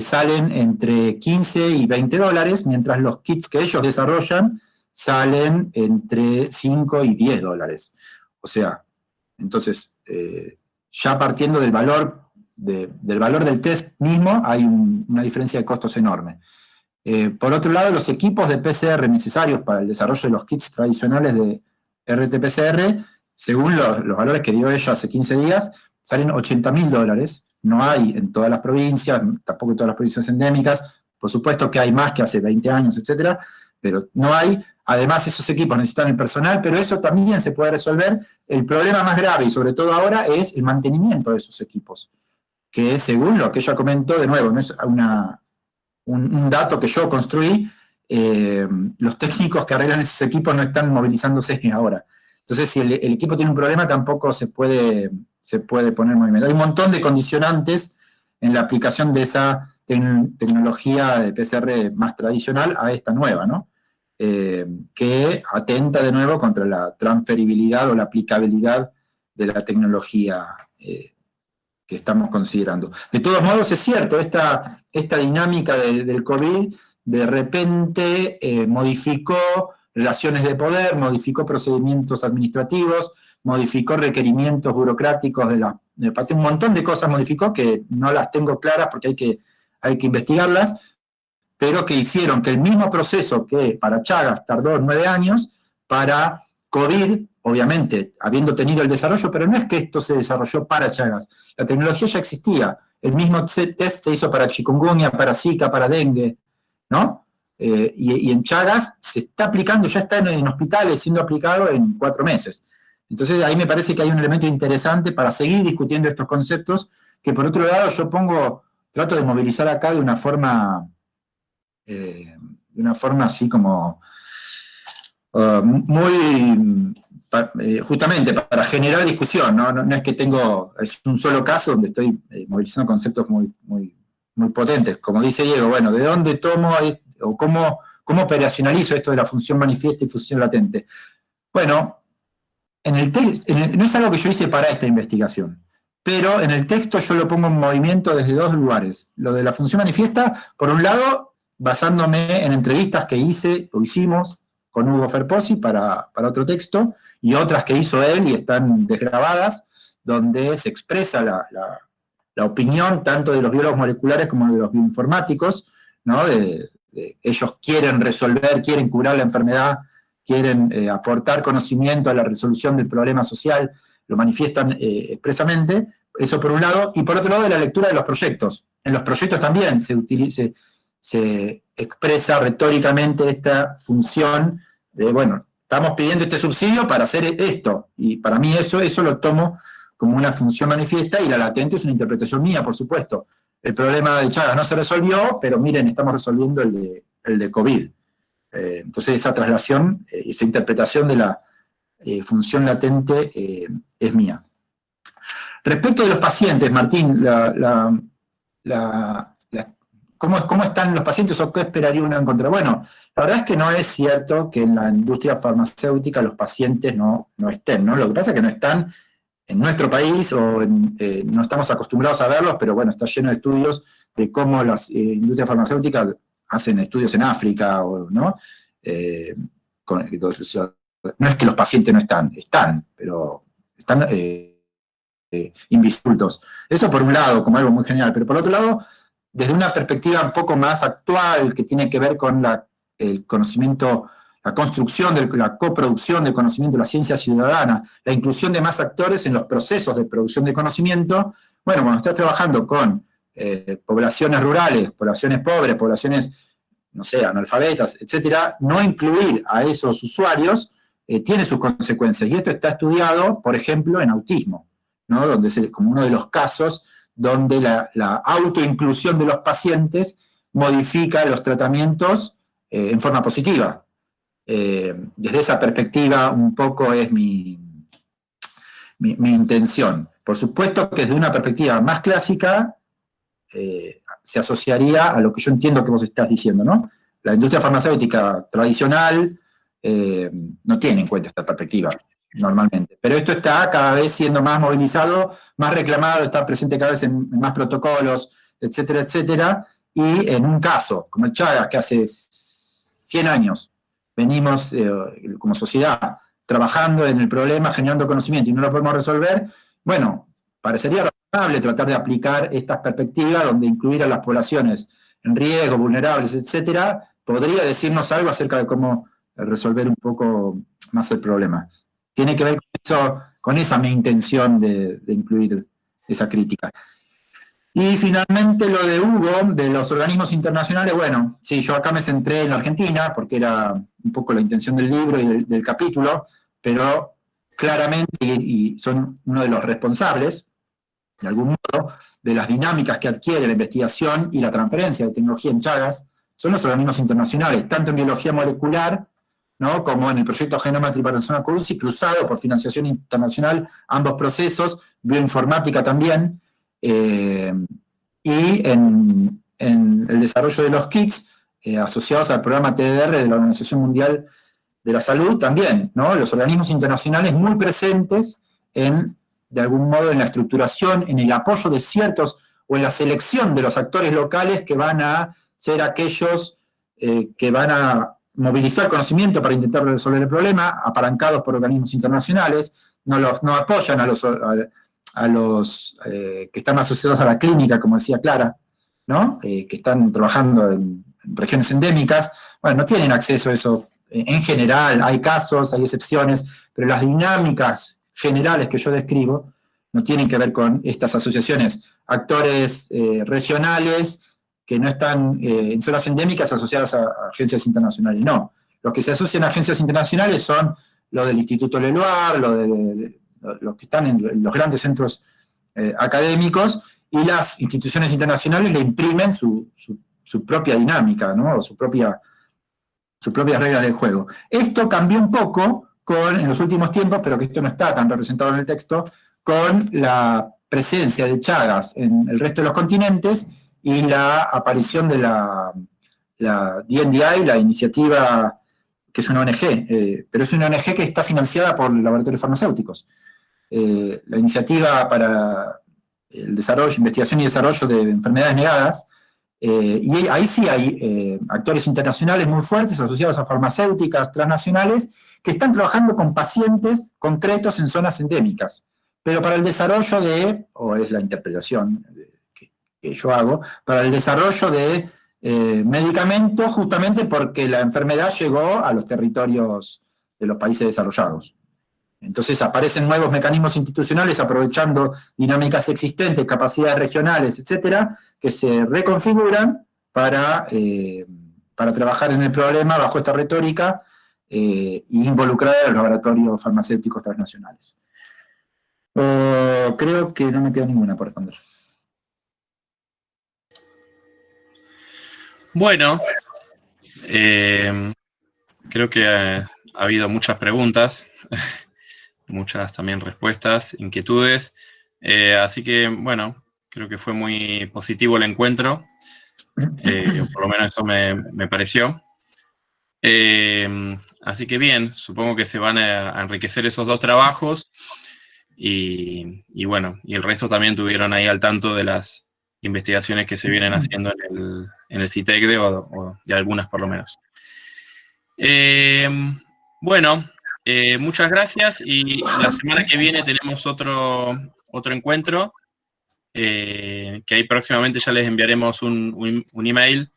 salen entre 15 y 20 dólares, mientras los kits que ellos desarrollan salen entre 5 y 10 dólares. O sea, entonces, ya partiendo del valor del test mismo, hay una diferencia de costos enorme. Por otro lado, los equipos de PCR necesarios para el desarrollo de los kits tradicionales de RT-PCR, según los valores que dio ella hace 15 días, salen $80.000. No hay en todas las provincias, tampoco en todas las provincias endémicas. Por supuesto que hay más que hace 20 años, etcétera, pero no hay. Además, esos equipos necesitan el personal, pero eso también se puede resolver. El problema más grave, y sobre todo ahora, es el mantenimiento de esos equipos, que según lo que ella comentó, de nuevo, no es un dato que yo construí, los técnicos que arreglan esos equipos no están movilizándose ahora. Entonces, si el equipo tiene un problema, tampoco se puede poner en movimiento. Hay un montón de condicionantes en la aplicación de esa tecnología de PCR más tradicional a esta nueva, ¿no? Que atenta de nuevo contra la transferibilidad o la aplicabilidad de la tecnología que estamos considerando. De todos modos, es cierto, esta dinámica del COVID de repente modificó relaciones de poder, modificó procedimientos administrativos, modificó requerimientos burocráticos un montón de cosas modificó que no las tengo claras porque hay que investigarlas, pero que hicieron que el mismo proceso que para Chagas tardó 9 años, para COVID, obviamente, habiendo tenido el desarrollo, pero no es que esto se desarrolló para Chagas, la tecnología ya existía, el mismo test se hizo para chikungunya, para Zika, para dengue, ¿no? Y en Chagas se está aplicando, ya está en hospitales siendo aplicado en 4 meses. Entonces ahí me parece que hay un elemento interesante para seguir discutiendo estos conceptos, que por otro lado yo trato de movilizar acá de una forma así como muy, justamente para generar discusión, no es que es un solo caso donde estoy movilizando conceptos muy, muy, muy potentes. Como dice Diego, bueno, ¿de dónde tomo o cómo operacionalizo esto de la función manifiesta y función latente? Bueno, no es algo que yo hice para esta investigación, pero en el texto yo lo pongo en movimiento desde 2 lugares. Lo de la función manifiesta, por un lado, basándome en entrevistas que hicimos con Hugo Ferposi para otro texto, y otras que hizo él y están desgrabadas, donde se expresa la opinión tanto de los biólogos moleculares como de los bioinformáticos, ¿no? Ellos quieren resolver, quieren curar la enfermedad, quieren aportar conocimiento a la resolución del problema social, lo manifiestan expresamente, eso por un lado, y por otro lado de la lectura de los proyectos. En los proyectos también se expresa retóricamente esta función de, bueno, estamos pidiendo este subsidio para hacer esto, y para mí eso lo tomo como una función manifiesta, y la latente es una interpretación mía, por supuesto. El problema de Chagas no se resolvió, pero miren, estamos resolviendo el de COVID. Entonces esa traslación, esa interpretación de la función latente es mía. Respecto de los pacientes, Martín, ¿cómo están los pacientes o qué esperaría uno encontrar? Bueno, la verdad es que no es cierto que en la industria farmacéutica los pacientes no estén, ¿no? Lo que pasa es que no están en nuestro país o no estamos acostumbrados a verlos, pero bueno, está lleno de estudios de cómo las industrias farmacéuticas hacen estudios en África, ¿no? No es que los pacientes no están, pero están invisibles. Eso por un lado, como algo muy general, pero por otro lado, desde una perspectiva un poco más actual, que tiene que ver con el conocimiento, la construcción, la coproducción del conocimiento, la ciencia ciudadana, la inclusión de más actores en los procesos de producción de conocimiento. Bueno, cuando estás trabajando con poblaciones rurales, poblaciones pobres, poblaciones, no sé, analfabetas, etcétera, no incluir a esos usuarios tiene sus consecuencias. Y esto está estudiado, por ejemplo, en autismo, ¿no? Donde es como uno de los casos donde la autoinclusión de los pacientes modifica los tratamientos en forma positiva. Desde esa perspectiva, un poco es mi intención. Por supuesto que desde una perspectiva más clásica, se asociaría a lo que yo entiendo que vos estás diciendo, ¿no? La industria farmacéutica tradicional no tiene en cuenta esta perspectiva, normalmente. Pero esto está cada vez siendo más movilizado, más reclamado, está presente cada vez en más protocolos, etcétera, etcétera. Y en un caso, como el Chagas, que hace 100 años venimos como sociedad trabajando en el problema, generando conocimiento y no lo podemos resolver, bueno, parecería razonable tratar de aplicar estas perspectivas donde incluir a las poblaciones en riesgo, vulnerables, etcétera, podría decirnos algo acerca de cómo resolver un poco más el problema. Tiene que ver con eso, con esa mi intención de incluir esa crítica. Y finalmente lo de Hugo, de los organismos internacionales, bueno, sí, yo acá me centré en la Argentina, porque era un poco la intención del libro y del capítulo, pero claramente, y son uno de los responsables, de algún modo, de las dinámicas que adquiere la investigación y la transferencia de tecnología en Chagas, son los organismos internacionales, tanto en biología molecular, ¿no?, como en el proyecto Genoma Tripersonal COUSI, cruzado por financiación internacional, ambos procesos, bioinformática también, y en el desarrollo de los kits asociados al programa TDR de la Organización Mundial de la Salud también, ¿no? Los organismos internacionales muy presentes de algún modo en la estructuración, en el apoyo de ciertos, o en la selección de los actores locales que van a ser aquellos que van a movilizar conocimiento para intentar resolver el problema, apalancados por organismos internacionales, no apoyan a los que están asociados a la clínica, como decía Clara, ¿no? Que están trabajando en regiones endémicas. Bueno, no tienen acceso a eso. En general, hay casos, hay excepciones, pero las dinámicas generales que yo describo no tienen que ver con estas asociaciones, actores regionales que no están en zonas endémicas asociadas a agencias internacionales. No, los que se asocian a agencias internacionales son los del Instituto Leloir, los que están en los grandes centros académicos, y las instituciones internacionales le imprimen su propia dinámica, ¿no? O sus propias reglas del juego. Esto cambió un poco en los últimos tiempos, pero que esto no está tan representado en el texto, con la presencia de Chagas en el resto de los continentes y la aparición de la DNDi, la iniciativa, que es una ONG, pero es una ONG que está financiada por laboratorios farmacéuticos. La iniciativa para el desarrollo, investigación y desarrollo de enfermedades negadas Y ahí sí hay actores internacionales muy fuertes asociados a farmacéuticas transnacionales que están trabajando con pacientes concretos en zonas endémicas. Pero para el desarrollo o es la interpretación que yo hago, para el desarrollo de medicamentos justamente porque la enfermedad llegó a los territorios de los países desarrollados. Entonces aparecen nuevos mecanismos institucionales aprovechando dinámicas existentes, capacidades regionales, etcétera, que se reconfiguran para trabajar en el problema bajo esta retórica e involucrar a los laboratorios farmacéuticos transnacionales. Creo que no me queda ninguna por responder. Bueno, creo que ha habido muchas preguntas, muchas también respuestas, inquietudes, así que, bueno, creo que fue muy positivo el encuentro, por lo menos eso me pareció. Así que bien, supongo que se van a enriquecer esos dos trabajos y bueno, y el resto también tuvieron ahí al tanto de las investigaciones que se vienen haciendo en el CITECDE o de algunas por lo menos. Bueno, muchas gracias y la semana que viene tenemos otro encuentro que ahí próximamente ya les enviaremos un email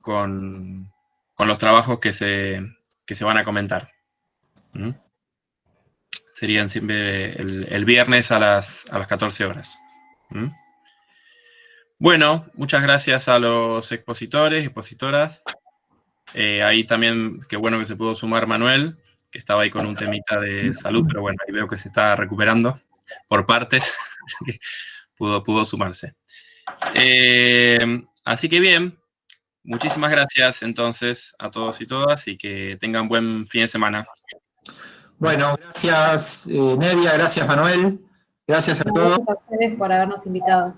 con los trabajos que se van a comentar. ¿Mm? Serían siempre el viernes a las 14 horas. ¿Mm? Bueno, muchas gracias a los expositores y expositoras. Ahí también, qué bueno que se pudo sumar Manuel, que estaba ahí con un temita de salud, pero bueno, ahí veo que se está recuperando por partes, así que pudo sumarse. Así que bien, muchísimas gracias entonces a todos y todas y que tengan buen fin de semana. Bueno, gracias Nevia, gracias Manuel, gracias a todos. Gracias a ustedes por habernos invitado.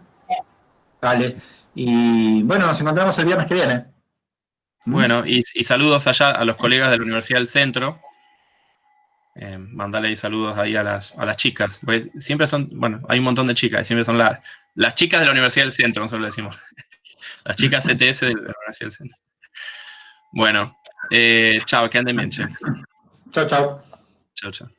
Dale, y bueno, nos encontramos el viernes que viene. Bueno, y saludos allá a los colegas de la Universidad del Centro. Mandale ahí saludos ahí a las chicas. Pues siempre son, bueno, hay un montón de chicas, siempre son las chicas de la Universidad del Centro, nosotros le decimos. Las chicas CTS de la Universidad del Centro. Bueno, chao, que anden bien, che. Chao, chao. Chao, chao.